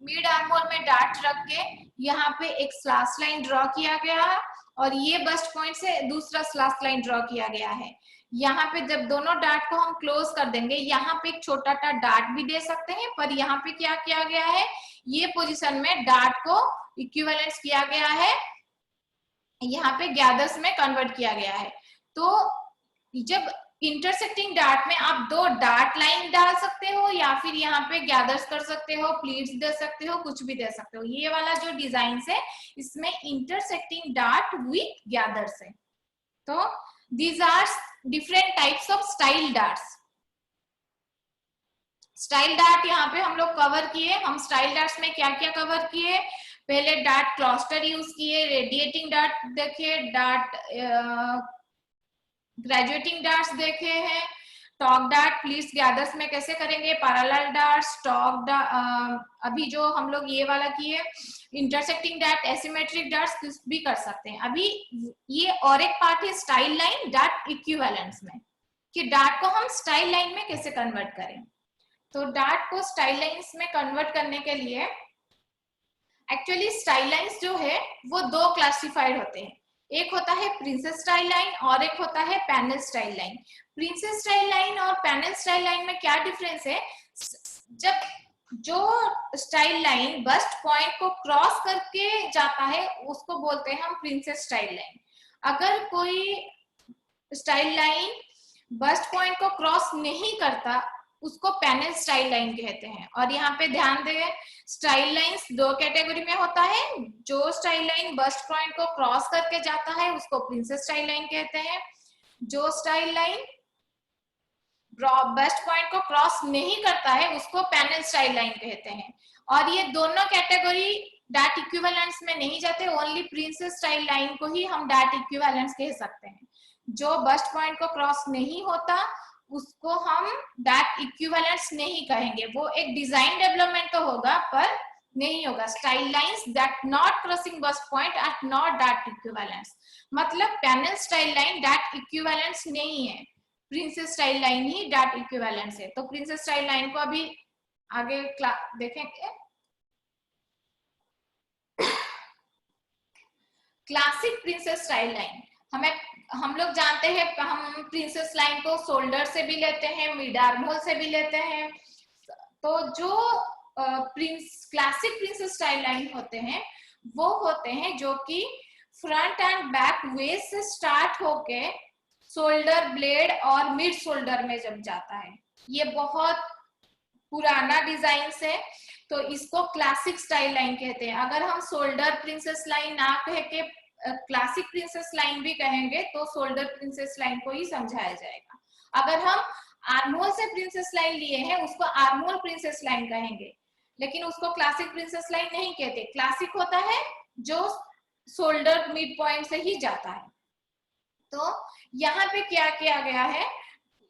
मिड आर्म होल में डार्ट रख के यहाँ पे एक स्लैश लाइन ड्रॉ किया गया है और ये बस्ट पॉइंट से दूसरा स्लैश लाइन ड्रॉ किया गया है। यहाँ पे जब दोनों डार्ट को हम क्लोज कर देंगे, यहाँ पे एक छोटा सा डार्ट भी दे सकते हैं, पर यहाँ पे क्या किया गया है, ये पोजीशन में डार्ट को इक्विवेलेंस किया गया है, यहाँ पे गैदर्स में कन्वर्ट किया गया है। तो जब इंटरसेक्टिंग डार्ट में आप दो डार्ट लाइन डाल सकते हो या फिर यहाँ पे गैदर्स कर सकते हो, प्लीट्स दे सकते हो, कुछ भी दे सकते हो। ये वाला जो डिजाइन है इसमें इंटरसेक्टिंग डार्ट विथ गैदर्स है। तो these are different types of style darts. Style dart यहाँ पे हम लोग कवर किए। हम स्टाइल डार्ट्स में क्या क्या कवर किए, पहले डार्ट क्लस्टर यूज किए, रेडिएटिंग डार्ट देखे, डार्ट ग्रेजुएटिंग डार्ट्स देखे हैं, टॉक डार्ट प्लीट्स गैदर्स में कैसे करेंगे, पैरेलल डार्ट्स, टॉक अभी जो हम लोग ये वाला किए इंटरसेक्टिंग डार्ट, एसिमेट्रिक डार्ट्स भी कर सकते हैं। अभी ये और एक पार्ट है स्टाइल लाइन डार्ट इक्विवेलेंस में, कि डार्ट को हम स्टाइल लाइन में कैसे कन्वर्ट करें। तो डार्ट को स्टाइल लाइंस में कन्वर्ट करने के लिए एक्चुअली स्टाइल लाइंस जो है वो दो क्लासिफाइड होते हैं, एक होता है प्रिंसेस स्टाइल लाइन और एक होता है panel style line. Princess style line और पैनल स्टाइल लाइन में क्या डिफरेंस है, जब जो स्टाइल लाइन बस्ट पॉइंट को क्रॉस करके जाता है उसको बोलते हैं हम प्रिंसेस स्टाइल लाइन। अगर कोई स्टाइल लाइन बस्ट पॉइंट को क्रॉस नहीं करता उसको पैनल स्टाइल लाइन कहते हैं। और यहाँ पे ध्यान दें स्टाइल लाइंस दो कैटेगरी में होता है, जो स्टाइल लाइन बस्ट पॉइंट को क्रॉस करके जाता है उसको प्रिंसेस स्टाइल लाइन कहते हैं, जो स्टाइल लाइन बस्ट पॉइंट को क्रॉस नहीं करता है उसको पैनल स्टाइल लाइन कहते हैं। और ये दोनों कैटेगरी डार्ट इक्विवेलेंस में नहीं जाते, ओनली प्रिंसेस स्टाइल लाइन को ही हम डार्ट इक्विवेलेंस कह सकते हैं। जो बस्ट पॉइंट को क्रॉस नहीं होता उसको हम डार्ट इक्विवेलेंस नहीं कहेंगे, वो एक डिजाइन डेवलपमेंट तो होगा पर नहीं होगा। Style lines that not crossing bust point are not dart equivalence, मतलब panel style line dart equivalence नहीं है, प्रिंसेस स्टाइल लाइन ही डार्ट इक्विवेलेंस है। तो प्रिंसेस स्टाइल लाइन को अभी आगे देखेंगे। क्लासिक प्रिंसेस स्टाइल लाइन, हम लोग जानते हैं हम प्रिंसेस लाइन को शोल्डर से भी लेते हैं, मिड आर्म होल से भी लेते हैं। तो जो क्लासिक प्रिंसेस स्टाइल लाइन होते हैं वो होते हैं जो कि फ्रंट एंड बैक वेस्ट से स्टार्ट होके शोल्डर ब्लेड और मिड शोल्डर में जब जाता है। ये बहुत पुराना डिजाइन है, तो इसको क्लासिक स्टाइल लाइन कहते हैं। अगर हम शोल्डर प्रिंसेस लाइन ना कह के क्लासिक प्रिंसेस लाइन भी कहेंगे तो शोल्डर प्रिंसेस लाइन को ही समझाया जाएगा। अगर हम आर्महोल से प्रिंसेस लाइन लिए हैं उसको आर्महोल प्रिंसेस लाइन कहेंगे, लेकिन उसको क्लासिक प्रिंसेस लाइन नहीं कहते। क्लासिक होता है जो शोल्डर मिड पॉइंट से ही जाता है। तो यहाँ पे क्या किया गया है,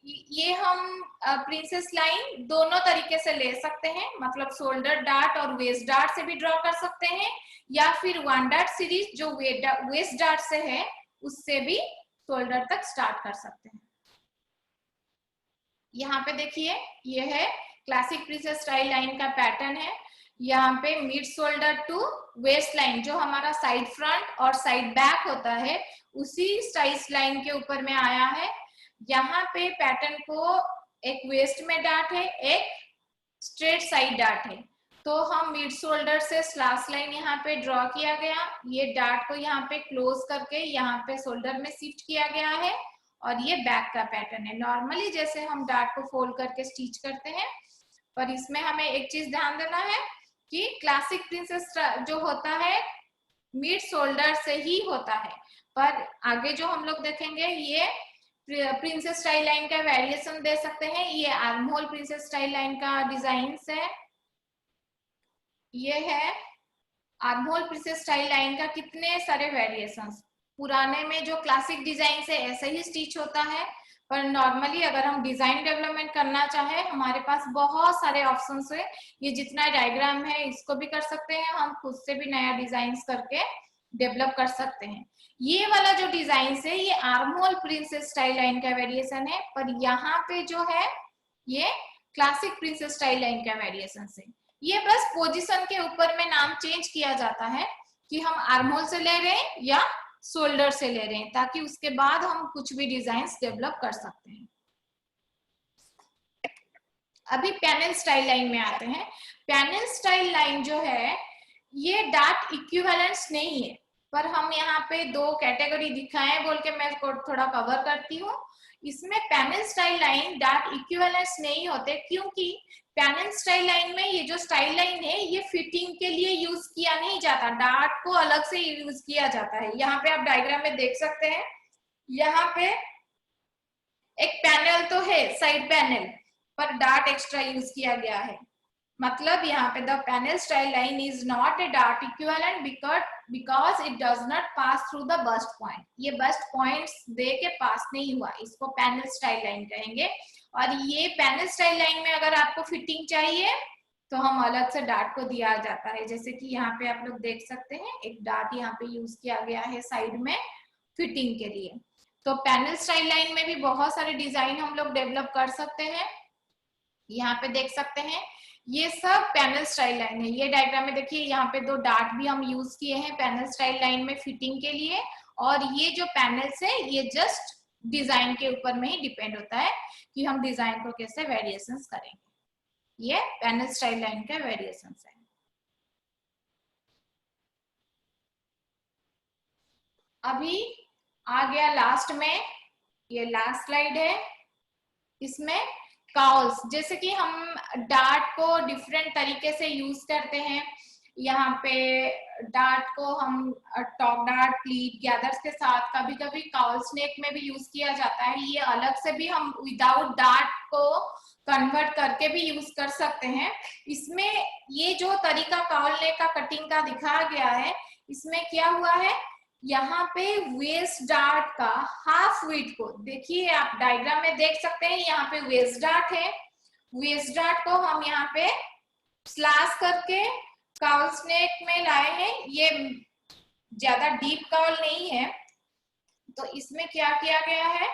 ये हम प्रिंसेस लाइन दोनों तरीके से ले सकते हैं, मतलब शोल्डर डार्ट और वेस्ट डार्ट से भी ड्रॉ कर सकते हैं, या फिर वन डार्ट सीरीज जो वेस्ट डार्ट से है उससे भी शोल्डर तक स्टार्ट कर सकते हैं। यहाँ पे देखिए ये है क्लासिक प्रिंसेस स्टाइल लाइन का पैटर्न है। यहाँ पे mid shoulder to waist line जो हमारा साइड फ्रंट और साइड बैक होता है उसी स्टाइल लाइन के ऊपर में आया है। यहाँ पे पैटर्न को एक वेस्ट में डार्ट है, एक स्ट्रेट साइड डार्ट है। तो हम मिड शोल्डर से स्लैश लाइन यहाँ पे ड्रॉ किया गया, ये डार्ट को यहाँ पे क्लोज करके यहाँ पे शोल्डर में शिफ्ट किया गया है, और ये बैक का पैटर्न है। नॉर्मली जैसे हम डार्ट को फोल्ड करके स्टिच करते हैं, पर इसमें हमें एक चीज ध्यान देना है कि क्लासिक प्रिंसेस जो होता है मिड शोल्डर से ही होता है, पर आगे जो हम लोग देखेंगे ये प्रिंसेस स्टाइल लाइन का वेरिएशन दे सकते हैं। ये आर्महोल प्रिंसेस स्टाइल लाइन का डिजाइन है। ये है आर्महोल प्रिंसेस स्टाइल लाइन का कितने सारे वेरिएशंस। पुराने में जो क्लासिक डिजाइन से ऐसे ही स्टिच होता है, पर नॉर्मली अगर हम डिजाइन डेवलपमेंट करना चाहे हमारे पास बहुत सारे ऑप्शंस है। ये जितना डायग्राम है इसको भी कर सकते हैं, हम खुद से भी नया डिजाइन करके डेवलप कर सकते हैं। ये वाला जो डिजाइन है ये आर्महोल प्रिंसेस स्टाइल लाइन का वेरिएशन है, पर यहाँ पे जो है ये क्लासिक प्रिंसेस स्टाइल लाइन का वेरिएशन है। ये बस पोजीशन के ऊपर में नाम चेंज किया जाता है कि हम आर्महोल से ले रहे हैं या शोल्डर से ले रहे हैं, ताकि उसके बाद हम कुछ भी डिजाइन डेवलप कर सकते हैं। अभी पैनल स्टाइल लाइन में आते हैं। पैनल स्टाइल लाइन जो है ये डार्ट इक्विवेलेंस नहीं है, पर हम यहाँ पे दो कैटेगरी दिखाएं बोल के मैं थोड़ा कवर करती हूँ। इसमें panel style line dart equivalence नहीं होते, क्योंकि पैनल स्टाइल लाइन में ये जो स्टाइल लाइन है ये फिटिंग के लिए यूज किया नहीं जाता, डार्ट को अलग से यूज किया जाता है। यहाँ पे आप डायग्राम में देख सकते हैं, यहाँ पे एक पैनल तो है साइड पैनल, पर डार्ट एक्स्ट्रा यूज किया गया है। मतलब यहाँ पे the panel style line is not a dart equivalent because it does not pass through the bust point. ये बस्ट पॉइंट्स दे के पास नहीं हुआ, इसको पैनल स्टाइल लाइन कहेंगे। और ये पैनल स्टाइल लाइन में अगर आपको फिटिंग चाहिए तो हम अलग से डार्ट को दिया जाता है, जैसे कि यहाँ पे आप लोग देख सकते हैं एक डार्ट यहाँ पे यूज किया गया है साइड में फिटिंग के लिए। तो पैनल स्टाइल लाइन में भी बहुत सारे डिजाइन हम लोग डेवलप कर सकते हैं। यहाँ पे देख सकते हैं ये सब पैनल स्टाइल लाइन है। ये डायग्राम में देखिए यहाँ पे दो डार्ट भी हम यूज किए हैं पैनल स्टाइल लाइन में फिटिंग के लिए, और ये जो पैनल्स है ये जस्ट डिजाइन के ऊपर में ही डिपेंड होता है कि हम डिजाइन को कैसे वेरिएशंस करेंगे। ये पैनल स्टाइल लाइन का वेरिएशंस है। अभी आ गया लास्ट में, ये लास्ट स्लाइड है। इसमें काउल्स, जैसे कि हम डार्ट को डिफरेंट तरीके से यूज करते हैं। यहाँ पे डार्ट को हम टॉप डार्ट, प्लीट, गैदर्स के साथ कभी कभी काउल स्नेक में भी यूज किया जाता है। ये अलग से भी हम विदाउट डार्ट को कन्वर्ट करके भी यूज कर सकते हैं। इसमें ये जो तरीका काउल नेक का कटिंग का दिखाया गया है, इसमें क्या हुआ है, यहाँ पे वेस्ट डार्ट का हाफ विड्थ को देखिए, आप डायग्राम में देख सकते हैं यहाँ पे वेस्ट डार्ट है। वेस्ट डार्ट को हम यहाँ पे स्लैश करके काउल स्नेक में लाए हैं। ये ज्यादा डीप काउल नहीं है, तो इसमें क्या किया गया है,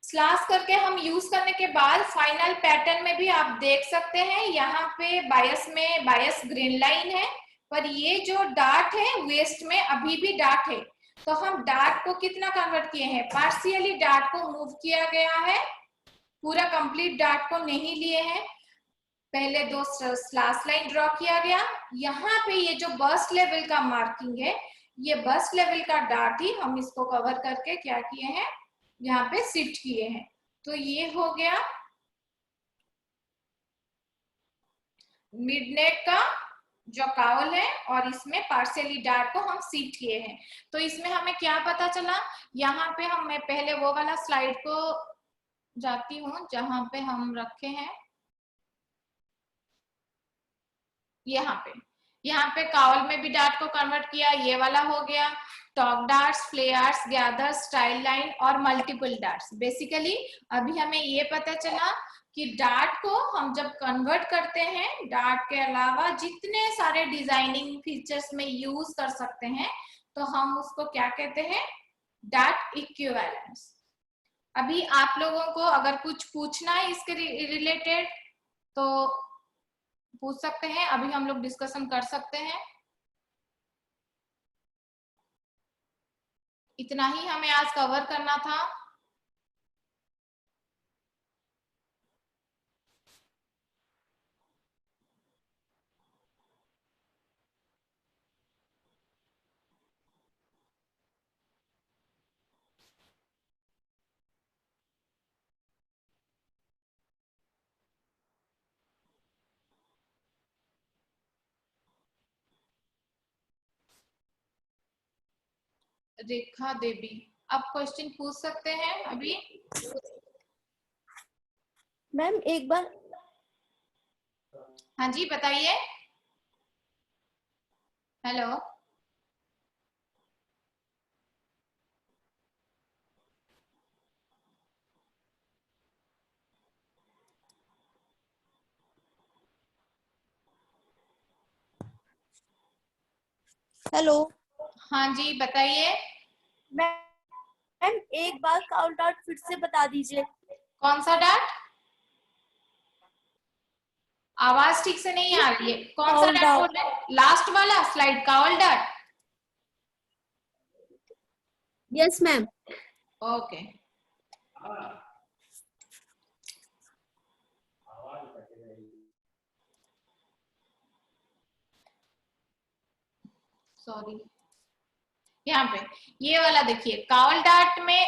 स्लैश करके हम यूज करने के बाद फाइनल पैटर्न में भी आप देख सकते हैं यहाँ पे बायस में बायस ग्रीन लाइन है, पर ये जो डार्ट है वेस्ट में अभी भी डार्ट है। तो हम डार्ट को कितना कन्वर्ट किए हैं, पार्शियली डार्ट को मूव किया गया है, पूरा कंप्लीट डार्ट को नहीं लिए हैं। पहले दो स्लैश लाइन ड्रॉ किया गया, यहाँ पे ये जो बस्ट लेवल का मार्किंग है, ये बस्ट लेवल का डार्ट ही हम इसको कवर करके क्या किए हैं, यहाँ पे शिफ्ट किए हैं। तो ये हो गया मिडनेक का जो कावल है, और इसमें पार्शियली डार्ट को हम शिफ्ट किए हैं। तो इसमें हमें क्या पता चला, यहाँ पे हम, मैं पहले वो वाला स्लाइड को जाती हूँ जहां पे हम रखे हैं, यहाँ पे कावल में भी डार्ट को कन्वर्ट किया, ये वाला हो गया top darts, फ्लेयर्स, gather, style line और मल्टीपल डार्ट्स। बेसिकली अभी हमें ये पता चला कि डार्ट को हम जब कन्वर्ट करते हैं, डार्ट के अलावा जितने सारे डिजाइनिंग फीचर्स में यूज कर सकते हैं, तो हम उसको क्या कहते हैं, डार्ट इक्विवेलेंस। अभी आप लोगों को अगर कुछ पूछना है इसके रिलेटेड तो पूछ सकते हैं, अभी हम लोग डिस्कशन कर सकते हैं। इतना ही हमें आज कवर करना था। रेखा देवी, आप क्वेश्चन पूछ सकते हैं अभी। मैम एक बार, हाँ जी बताइए। हेलो, हेलो हाँ जी बताइए। मैम एक बार काउंट आउट फिर से बता दीजिए। कौन सा डार्ट? आवाज ठीक से नहीं आ रही है, कौन सा काउंट डार्ट बोल आउट, रहे हैं? लास्ट वाला slide, cowl dart. Yes ma'am. Okay, sorry. यहाँ पे ये वाला देखिए, कावल डार्ट में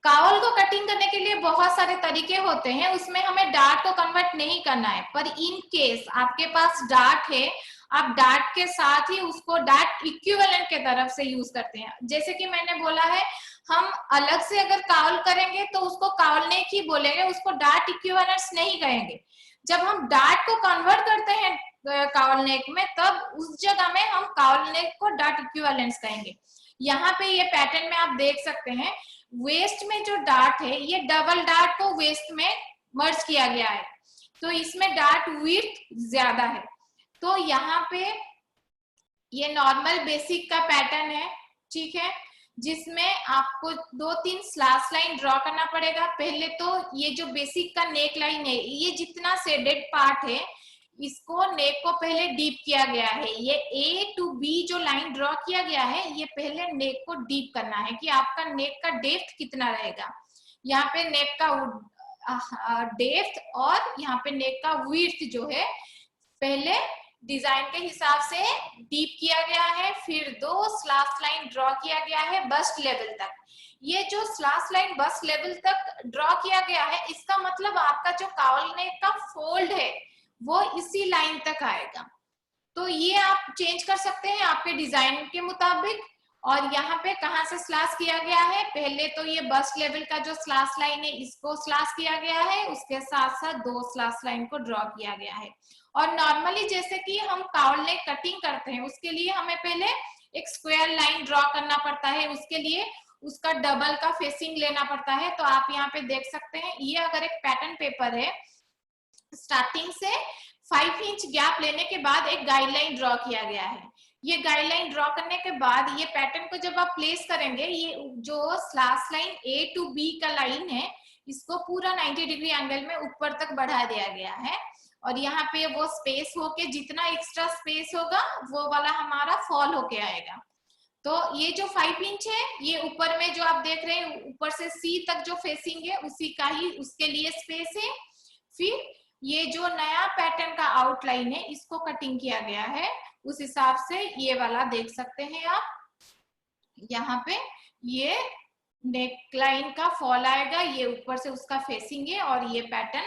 कावल को कटिंग करने के लिए बहुत सारे तरीके होते हैं, उसमें हमें डार्ट को कन्वर्ट नहीं करना है। पर इन केस आपके पास डार्ट है, आप डार्ट के साथ ही उसको डार्ट इक्विवेलेंट के तरफ से यूज करते हैं। जैसे कि मैंने बोला है, हम अलग से अगर कावल करेंगे तो उसको कावल नेक ही बोलेंगे, उसको डार्ट इक्विवेलेंट्स नहीं कहेंगे। जब हम डार्ट को कन्वर्ट करते हैं कावल नेक में, तब उस जगह में हम कावल नेक को डार्ट इक्विवेलेंट्स कहेंगे। यहाँ पे ये पैटर्न में आप देख सकते हैं, वेस्ट में जो डार्ट है, ये डबल डार्ट को वेस्ट में मर्ज किया गया है, तो इसमें डार्ट विड्थ ज्यादा है। तो यहाँ पे ये नॉर्मल बेसिक का पैटर्न है, ठीक है, जिसमें आपको 2-3 स्लैश लाइन ड्रॉ करना पड़ेगा। पहले तो ये जो बेसिक का नेक लाइन है, ये जितना शेडेड पार्ट है, इसको नेक को पहले डीप किया गया है। ये ए टू बी जो लाइन ड्रॉ किया गया है, ये पहले नेक को डीप करना है कि आपका नेक का डेप्थ कितना रहेगा। यहाँ पे नेक का डेप्थ और यहाँ पे नेक का विड्थ जो है, पहले डिजाइन के हिसाब से डीप किया गया है, फिर 2 स्लैश लाइन ड्रॉ किया गया है बस्ट लेवल तक। ये जो स्लैश लाइन बस्ट लेवल तक ड्रॉ किया गया है, इसका मतलब आपका जो कावल नेक का फोल्ड है वो इसी लाइन तक आएगा। तो ये आप चेंज कर सकते हैं आपके डिजाइन के मुताबिक। और यहाँ पे कहाँ से स्लैश किया गया है, पहले तो ये बस्ट लेवल का जो स्लैश लाइन है, इसको स्लैश किया गया है, उसके साथ साथ 2 स्लैश लाइन को ड्रॉ किया गया है। और नॉर्मली जैसे कि हम कावल नेक कटिंग करते हैं, उसके लिए हमें पहले एक स्क्वायर लाइन ड्रॉ करना पड़ता है, उसके लिए उसका डबल का फेसिंग लेना पड़ता है। तो आप यहाँ पे देख सकते हैं, ये अगर एक पैटर्न पेपर है, स्टार्टिंग से 5 इंच गैप लेने के बाद एक गाइडलाइन ड्रॉ किया गया है। ये गाइडलाइन ड्रॉ करने के बाद ये पैटर्न को जब आप प्लेस करेंगे, ये जो slash line A to B का लाइन है, इसको पूरा 90 डिग्री एंगल में ऊपर तक बढ़ा दिया गया है। और यहाँ पे वो स्पेस होके, जितना एक्स्ट्रा स्पेस होगा वो वाला हमारा फॉल होके आएगा। तो ये जो 5 इंच है, ये ऊपर में जो आप देख रहे हैं, ऊपर से सी तक जो फेसिंग है, उसी का ही उसके लिए स्पेस है। फिर ये जो नया पैटर्न का आउटलाइन है, इसको कटिंग किया गया है, उस हिसाब से ये वाला देख सकते हैं आप। यहाँ पे ये नेक लाइन का फॉल आएगा, ये ऊपर से उसका फेसिंग है, और ये पैटर्न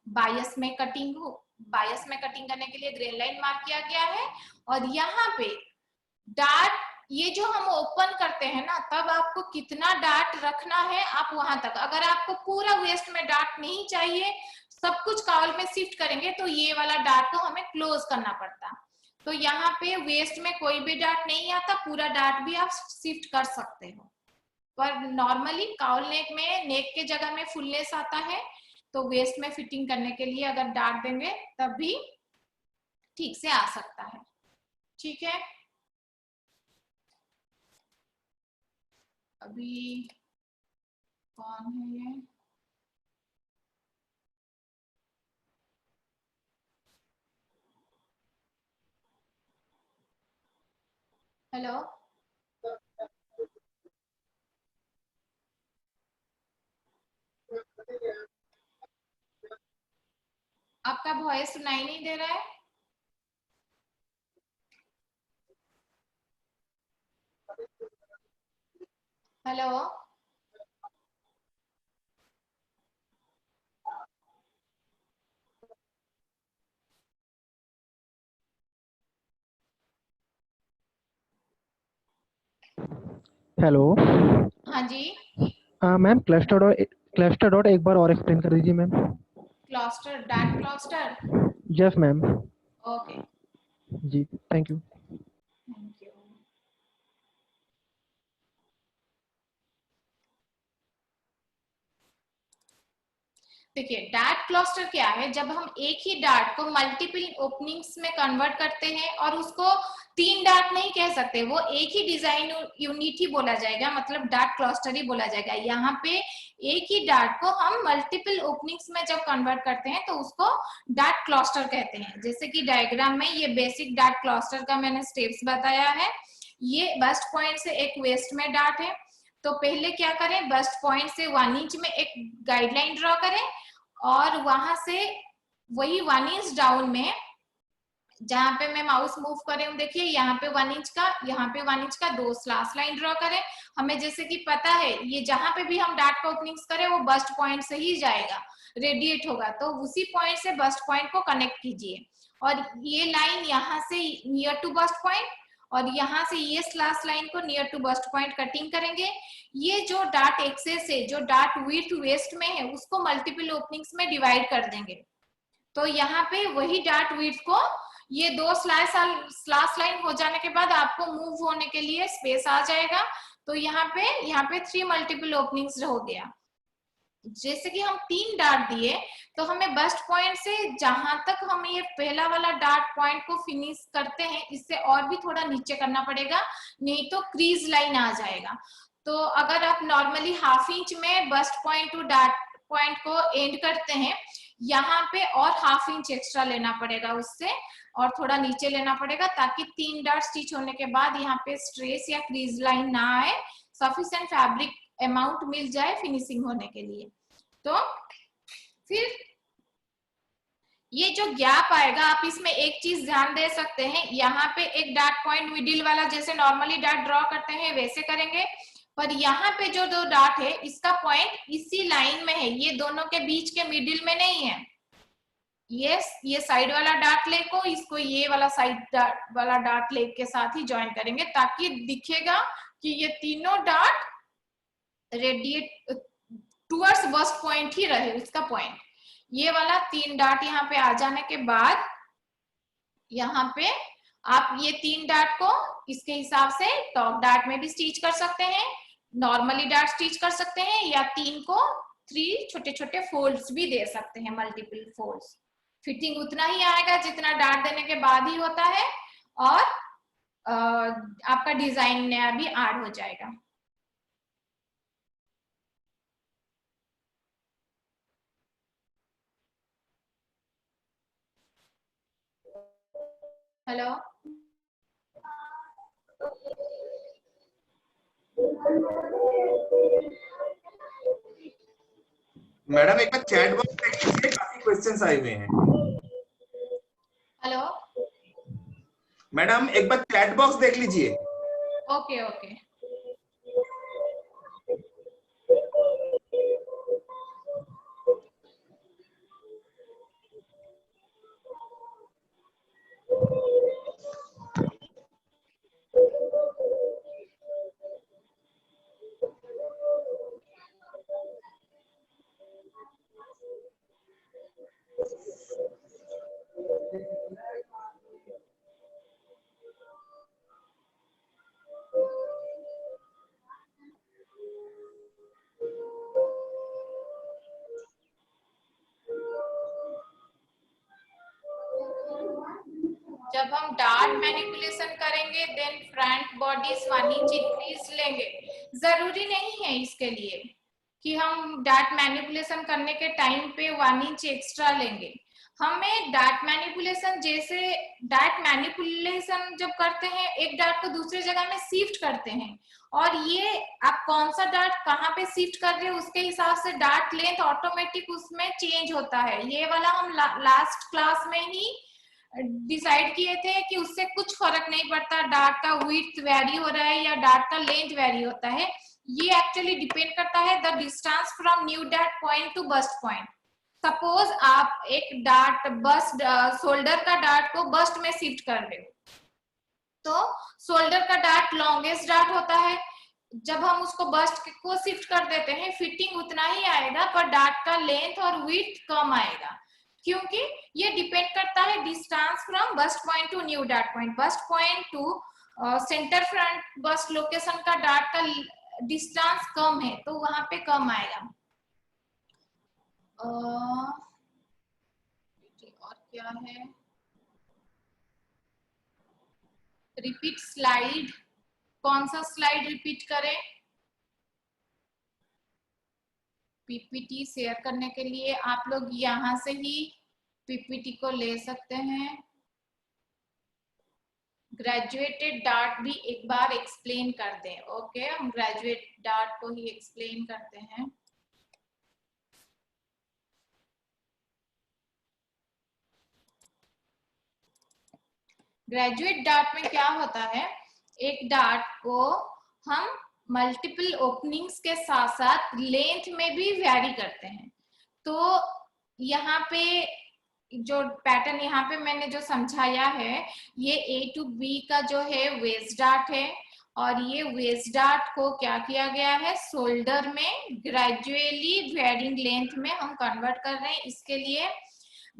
बायस में कटिंग हो, बायस में कटिंग करने के लिए ग्रेन लाइन मार्क किया गया है। और यहाँ पे डार्ट, ये जो हम ओपन करते हैं ना, तब आपको कितना डार्ट रखना है आप वहां तक, अगर आपको पूरा वेस्ट में डार्ट नहीं चाहिए, सब कुछ कावल में शिफ्ट करेंगे, तो ये वाला डार्ट को हमें क्लोज करना पड़ता। तो यहाँ पे वेस्ट में कोई भी डार्ट नहीं आता, पूरा डार्ट भी आप शिफ्ट कर सकते हो। पर नॉर्मली काउल नेक में नेक के जगह में फुलनेस आता है, तो वेस्ट में फिटिंग करने के लिए अगर डार्ट देंगे तब भी ठीक से आ सकता है। ठीक है, अभी कौन है ये? हेलो, आपका वॉइस सुनाई नहीं दे रहा है। Hello, hello. हाँ जी, मैम क्लस्टर डॉट एक बार और एक्सप्लेन कर दीजिए ma'am. Cluster, dart cluster. Yes ma'am. Okay, जी थैंक यू। Thank you. देखिए, डार्ट क्लस्टर क्या है, जब हम एक ही डार्ट को मल्टीपल ओपनिंग्स में कन्वर्ट करते हैं, और उसको 3 डार्ट नहीं कह सकते, वो एक ही डिजाइन यूनिट ही बोला जाएगा, मतलब डार्ट क्लस्टर ही बोला जाएगा। यहाँ पे एक ही डार्ट को हम मल्टीपल ओपनिंग्स में जब कन्वर्ट करते हैं तो उसको डार्ट क्लस्टर कहते हैं। जैसे कि डायग्राम में ये बेसिक डार्ट क्लस्टर का मैंने स्टेप्स बताया है। ये बस्ट पॉइंट से एक वेस्ट में डार्ट है, तो पहले क्या करें, बस्ट पॉइंट से 1 इंच में एक गाइडलाइन ड्रॉ करें, और वहां से वही 1 इंच डाउन में, जहां पे मैं माउस मूव कर रही हूँ, देखिए यहाँ पे 1 इंच का, यहाँ पे 1 इंच का 2 स्लैश लाइन ड्रॉ करें। हमें जैसे कि पता है, ये जहां पे भी हम डार्ट का ओपनिंग्स करें वो बस्ट पॉइंट से ही जाएगा, रेडिएट होगा, तो उसी पॉइंट से बस्ट पॉइंट को कनेक्ट कीजिए। और ये लाइन यहाँ से नियर टू बस्ट पॉइंट, और यहाँ से ये स्लैश लाइन को near to bust point cutting करेंगे। ये जो डार्ट एक्सेस है, जो डार्ट विड्थ वेस्ट में है, उसको मल्टीपल ओपनिंग्स में डिवाइड कर देंगे। तो यहाँ पे वही डार्ट विड्थ को, ये 2 स्लैश लाइन हो जाने के बाद आपको मूव होने के लिए स्पेस आ जाएगा। तो यहाँ पे 3 मल्टीपल ओपनिंग्स हो गया। जैसे कि हम 3 डार्ट दिए, तो हमें बस्ट पॉइंट से जहां तक हम ये पहला वाला डार्ट पॉइंट को फिनिश करते हैं, इससे और भी थोड़ा नीचे करना पड़ेगा, नहीं तो क्रीज लाइन आ जाएगा। तो अगर आप नॉर्मली 1/2 इंच में bast point to dart point को एंड करते हैं, यहाँ पे और 1/2 इंच एक्स्ट्रा लेना पड़ेगा उससे, और थोड़ा नीचे लेना पड़ेगा, ताकि 3 डार्ट स्टिच होने के बाद यहाँ पे स्ट्रेस या क्रीज लाइन ना आए, सफिशिएंट फैब्रिक अमाउंट मिल जाए फिनिशिंग होने के लिए। तो फिर ये जो गैप आएगा, आप इसमें एक चीज ध्यान दे सकते हैं, यहाँ पे एक डार्ट पॉइंट मिडिल वाला, जैसे नॉर्मली डार्ट ड्रॉ करते हैं वैसे करेंगे, पर यहाँ पे जो 2 डार्ट है, इसका पॉइंट इसी लाइन में है, ये दोनों के बीच के मिडिल में नहीं है। ये साइड वाला डार्ट लेग को इसको ये वाला साइड वाला डार्ट लेग के साथ ही ज्वाइन करेंगे, ताकि दिखेगा कि ये तीनों dart radiate towards bust point ही रहे, उसका पॉइंट। ये वाला 3 डार्ट यहाँ पे आ जाने के बाद, यहाँ पे आप ये 3 डार्ट को इसके हिसाब से टॉप डार्ट में भी स्टिच कर सकते हैं, नॉर्मली डार्ट स्टिच कर सकते हैं, या 3 को 3 छोटे छोटे फोल्ड्स भी दे सकते हैं, मल्टीपल फोल्ड्स। फिटिंग उतना ही आएगा जितना डार्ट देने के बाद ही होता है, और आपका डिजाइन नया भी ऐड हो जाएगा। हेलो, मैडम एक बार चैट बॉक्स देख लीजिए, काफी क्वेश्चंस आए हुए हैं। हेलो, मैडम एक बार चैट बॉक्स देख लीजिए। Okay okay. जब हम डार्ट मैनिपुलेशन करेंगे then front bodies 1 inch increase लेंगे। जरूरी नहीं है इसके लिए कि हम डार्ट मैनिपुलेशन करने के टाइम पे 1 इंच एक्स्ट्रा लेंगे। हमें डार्ट मैनिपुलेशन, जैसे डार्ट मैनिपुलेशन जब करते हैं एक डार्ट को दूसरी जगह में शिफ्ट करते हैं, और ये आप कौन सा डार्ट कहाँ पे शिफ्ट कर रहे हो उसके हिसाब से डार्ट लेंथ ऑटोमेटिक उसमें चेंज होता है। ये वाला हम लास्ट क्लास में ही डिसाइड किए थे कि उससे कुछ फर्क नहीं पड़ता डार्ट का विड्थ वेरी हो रहा है या डार्ट का लेंथ वेरी होता है। ये एक्चुअली डिपेंड करता है the distance from new dart point two bust point. Suppose आप एक डार्ट बस्ट शोल्डर का डार्ट को बस्ट में शिफ्ट कर रहे हो, तो शोल्डर का डार्ट लॉन्गेस्ट डार्ट होता है। जब हम उसको बस्ट को शिफ्ट कर देते हैं फिटिंग उतना ही आएगा पर डार्ट का लेंथ और विड्थ कम आएगा, क्योंकि ये डिपेंड करता है distance from bust point to new dart point. Bust point to centre front bust location का डार्ट का डिस्टेंस कम है तो वहां पे कम आएगा। और क्या है, रिपीट स्लाइड। कौन सा स्लाइड रिपीट करें? पीपीटी शेयर करने के लिए आप लोग यहां से ही पीपीटी को ले सकते हैं। ग्रेजुएटेड डार्ट भी एक बार एक्सप्लेन कर दें। ओके, हम ग्रेजुएट डार्ट को ही एक्सप्लेन करते हैं। ग्रेजुएट डार्ट में क्या होता है, एक डार्ट को हम मल्टीपल ओपनिंग्स के साथ साथ लेंथ में भी वैरी करते हैं। तो यहाँ पे जो पैटर्न यहाँ पे मैंने जो समझाया है, ये A to B का जो है वेस्ट डार्ट है, और ये वेस्ट डार्ट को क्या किया गया है, शोल्डर में ग्रेजुअली वेरिंग लेंथ में हम कन्वर्ट कर रहे हैं। इसके लिए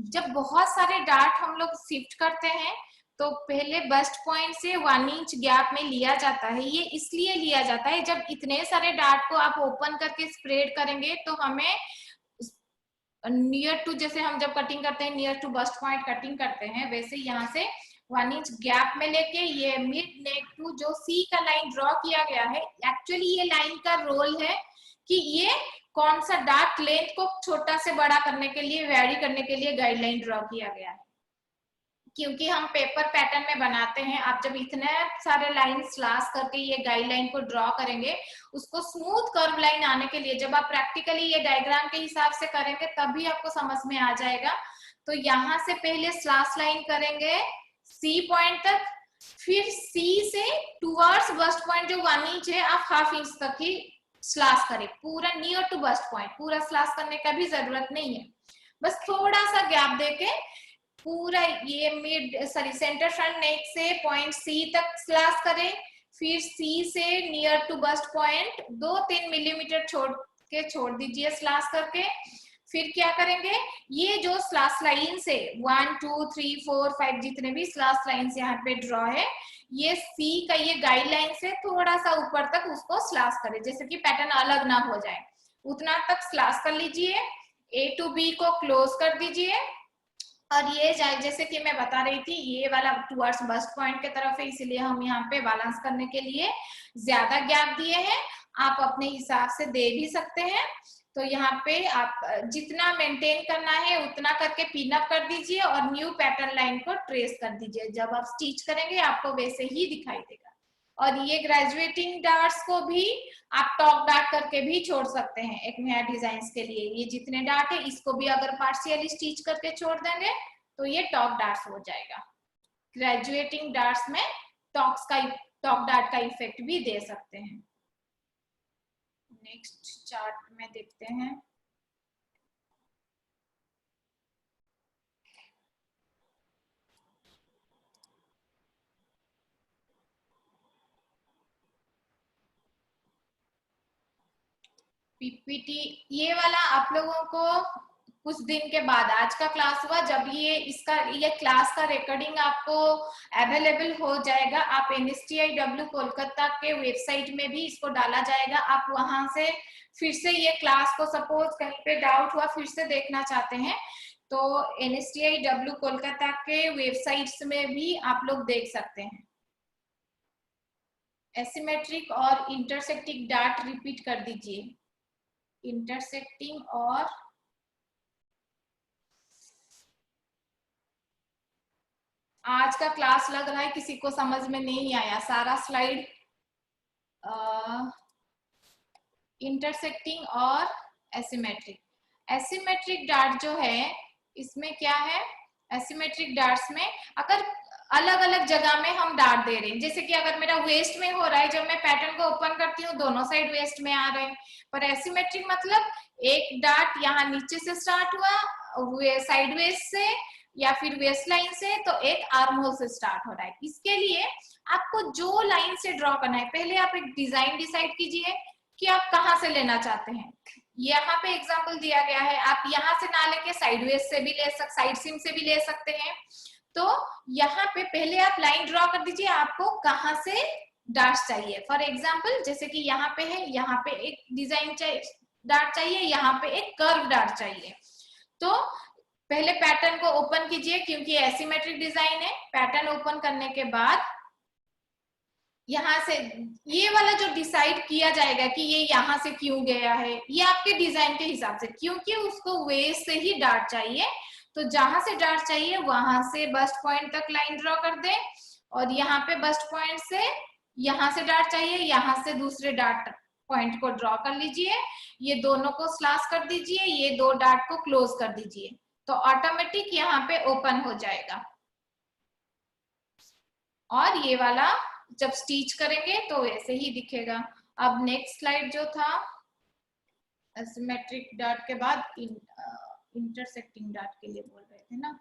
जब बहुत सारे डार्ट हम लोग शिफ्ट करते हैं तो पहले बस्ट पॉइंट से 1 इंच गैप में लिया जाता है। ये इसलिए लिया जाता है, जब इतने सारे डार्ट को आप ओपन करके स्प्रेड करेंगे तो हमें नियर टू, जैसे हम जब कटिंग करते हैं near to bust point cutting करते हैं, वैसे यहाँ से 1 इंच गैप में लेके ये मिड नेक टू जो सी का लाइन ड्रॉ किया गया है, एक्चुअली ये लाइन का रोल है कि ये कौन सा डार्ट लेंथ को छोटा से बड़ा करने के लिए, वेरी करने के लिए गाइडलाइन ड्रॉ किया गया है। क्योंकि हम पेपर पैटर्न में बनाते हैं, आप जब इतने सारे लाइन स्लास करके ये गाइडलाइन को ड्रॉ करेंगे, उसको स्मूथ कर्व लाइन आने के लिए जब आप प्रैक्टिकली ये डायग्राम के हिसाब से करेंगे तभी आपको समझ में आ जाएगा। तो यहाँ से पहले स्लास लाइन करेंगे सी पॉइंट तक, फिर सी से टुवर्ड्स बस्ट पॉइंट जो 1 इंच है आप 1/2 इंच तक ही स्लास करें, पूरा नियर टू बस्ट पॉइंट। पूरा स्लास करने का भी जरूरत नहीं है, बस थोड़ा सा गैप देके पूरा ये मिड सेंटर फ्रंट नेक से पॉइंट सी तक स्लास करें, फिर सी से near to bust point 2-3 millimetre छोड़ दीजिए स्लास करके। फिर क्या करेंगे, ये जो स्लास लाइन से 1 2 3 4 5 जितने भी स्लास लाइन यहाँ पे ड्रॉ है, ये सी का ये गाइडलाइन से थोड़ा सा ऊपर तक उसको स्लास करें, जैसे कि पैटर्न अलग ना हो जाए, उतना तक स्लास कर लीजिए। A to B को क्लोज कर दीजिए, और ये जैसे कि मैं बता रही थी ये वाला टुवर्ड्स बस्ट पॉइंट के तरफ है, इसलिए हम यहाँ पे बैलेंस करने के लिए ज्यादा गैप दिए हैं। आप अपने हिसाब से दे भी सकते हैं। तो यहाँ पे आप जितना मेंटेन करना है उतना करके पिन अप कर दीजिए और न्यू पैटर्न लाइन को ट्रेस कर दीजिए। जब आप स्टिच करेंगे आपको वैसे ही दिखाई देगा। और ये ग्रेजुएटिंग डार्ट्स को भी आप टॉप डार्ट करके भी छोड़ सकते हैं एक नया डिजाइन के लिए। ये जितने डार्ट है इसको भी अगर पार्शियली स्टिच करके छोड़ देंगे तो ये टॉप डार्ट्स हो जाएगा। ग्रेजुएटिंग डार्ट्स में टॉप डार्ट का इफेक्ट भी दे सकते हैं। नेक्स्ट चार्ट में देखते हैं। पीपीटी ये वाला आप लोगों को कुछ दिन के बाद, आज का क्लास हुआ जब ये क्लास का रिकॉर्डिंग आपको अवेलेबल हो जाएगा, आप NSTIW कोलकाता के वेबसाइट में भी इसको डाला जाएगा। आप वहां से फिर से ये क्लास को, सपोज कहीं पे डाउट हुआ फिर से देखना चाहते हैं तो NSTIW कोलकाता के वेबसाइट्स में भी आप लोग देख सकते हैं। एसिमेट्रिक और इंटरसेक्टिंग डाट रिपीट कर दीजिए। इंटरसेक्टिंग और आज का क्लास लग रहा है किसी को समझ में नहीं आया, सारा स्लाइड इंटरसेक्टिंग और एसिमेट्रिक। एसिमेट्रिक डाट जो है इसमें क्या है, एसिमेट्रिक डाट्स में अगर अलग अलग जगह में हम डाट दे रहे हैं, जैसे कि अगर मेरा वेस्ट में हो रहा है, जब मैं पैटर्न को ओपन करती हूँ दोनों साइड वेस्ट में आ रहे हैं, पर एसिमेट्रिक मतलब एक डाट यहाँ नीचे से स्टार्ट हुआ साइड वेस्ट से या फिर वेस्ट लाइन से, तो एक आर्म होल से स्टार्ट हो रहा है। इसके लिए आपको जो लाइन से ड्रॉ करना है, पहले आप एक डिजाइन डिसाइड कीजिए कि आप कहाँ से लेना चाहते हैं। यहाँ पे एग्जांपल दिया गया है, आप यहाँ से ना लेके साइड वेस्ट से भी ले सकते, साइड सीम से भी ले सकते हैं। तो यहाँ पे पहले आप लाइन ड्रॉ कर दीजिए, आपको कहाँ से डार्ट चाहिए। फॉर एग्जाम्पल जैसे कि यहाँ पे है, यहाँ पे एक डिजाइन डार्ट चाहिए, यहाँ पे एक कर्व डार्ट चाहिए। तो पहले पैटर्न को ओपन कीजिए, क्योंकि एसिमेट्रिक डिजाइन है। पैटर्न ओपन करने के बाद यहाँ से ये वाला जो डिसाइड किया जाएगा कि ये यहाँ से क्यों गया है, ये आपके डिजाइन के हिसाब से, क्योंकि उसको वेस्ट से ही डार्ट चाहिए, तो जहां से डार्ट चाहिए वहां से बस्ट पॉइंट तक लाइन ड्रॉ कर दे, और यहाँ पे बस्ट पॉइंट से यहाँ से डार्ट चाहिए, यहाँ से दूसरे डार्ट पॉइंट को ड्रॉ कर लीजिए, ये दोनों को स्लैश कर दीजिए, ये दो डार्ट को क्लोज कर दीजिए, तो ऑटोमेटिक यहाँ पे ओपन हो जाएगा। और ये वाला जब स्टिच करेंगे तो वैसे ही दिखेगा। अब नेक्स्ट स्लाइड जो था, एसिमेट्रिक डार्ट के बाद इंटरसेक्टिंग डार्ट के लिए बोल रहे थे ना,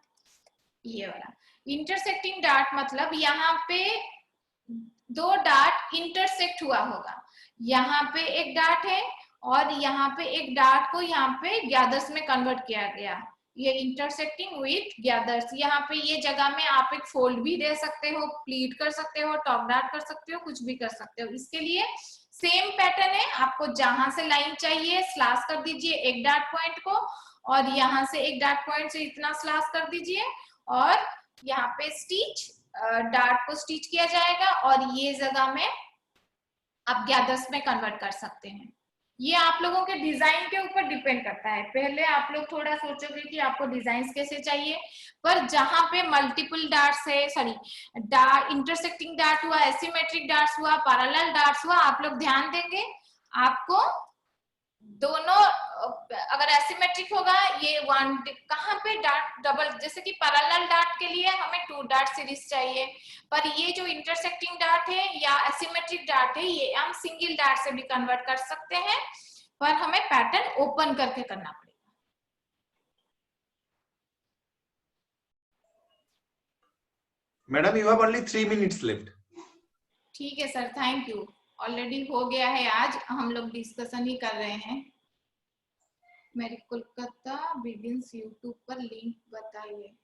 ये वाला इंटरसेक्टिंग डार्ट मतलब यहाँ पे दो डार्ट इंटरसेक्ट हुआ होगा, यहाँ पे एक डार्ट है और यहाँ पे एक डार्ट को यहाँ पे गैदर्स में कन्वर्ट किया गया, ये इंटरसेक्टिंग विथ गैदर्स। यहाँ पे ये जगह में आप एक फोल्ड भी दे सकते हो, प्लीट कर सकते हो, टॉप डार्ट कर सकते हो, कुछ भी कर सकते हो। इसके लिए सेम पैटर्न है, आपको जहां से लाइन चाहिए स्लैश कर दीजिए एक डार्ट पॉइंट को, और यहाँ से एक डार्ट पॉइंट से इतना स्लैश कर दीजिए, और यहाँ पे स्टिच डार्ट को स्टिच किया जाएगा, और ये जगह में आप गैदर्स में कन्वर्ट कर सकते हैं। ये आप लोगों के डिजाइन के ऊपर डिपेंड करता है। पहले आप लोग थोड़ा सोचोगे कि आपको डिजाइन कैसे चाहिए, पर जहां पे मल्टीपल डार्ट्स है, सॉरी इंटरसेक्टिंग डार्ट हुआ, एसिमेट्रिक डार्ट्स हुआ, पैरेलल डार्ट्स हुआ, आप लोग ध्यान देंगे आपको दोनों, अगर एसिमेट्रिक होगा ये वन कहाँ पे डार्ट डबल, जैसे कि पैरेलल डार्ट के लिए हमें 2 डार्ट सीरीज चाहिए, पर ये जो इंटरसेक्टिंग डार्ट है या एसिमेट्रिक डार्ट है ये हम सिंगल डार्ट से भी कन्वर्ट कर सकते हैं, पर हमें पैटर्न ओपन करके करना पड़ेगा। Madam you have only 3 minutes left। ठीक है सर, थैंक यू। ऑलरेडी हो गया है, आज हम लोग डिस्कशन ही कर रहे हैं। मेरे कोलकाता बिगिंस यूट्यूब पर लिंक बताइए।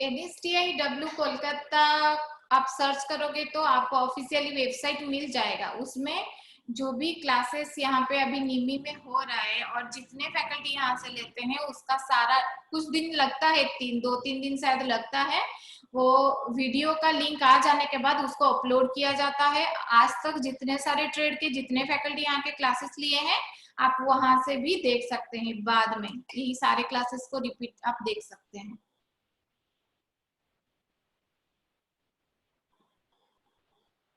NSTIW कोलकाता आप सर्च करोगे तो आपको ऑफिशियली वेबसाइट मिल जाएगा, उसमें जो भी क्लासेस यहाँ पे अभी निमी में हो रहा है और जितने फैकल्टी यहाँ से लेते हैं उसका सारा, कुछ दिन लगता है, 2-3 दिन शायद लगता है, वो वीडियो का लिंक आ जाने के बाद उसको अपलोड किया जाता है। आज तक जितने सारे ट्रेड के जितने फैकल्टी यहाँ के क्लासेस लिए हैं आप वहां से भी देख सकते हैं, बाद में यही सारे क्लासेस को रिपीट आप देख सकते हैं।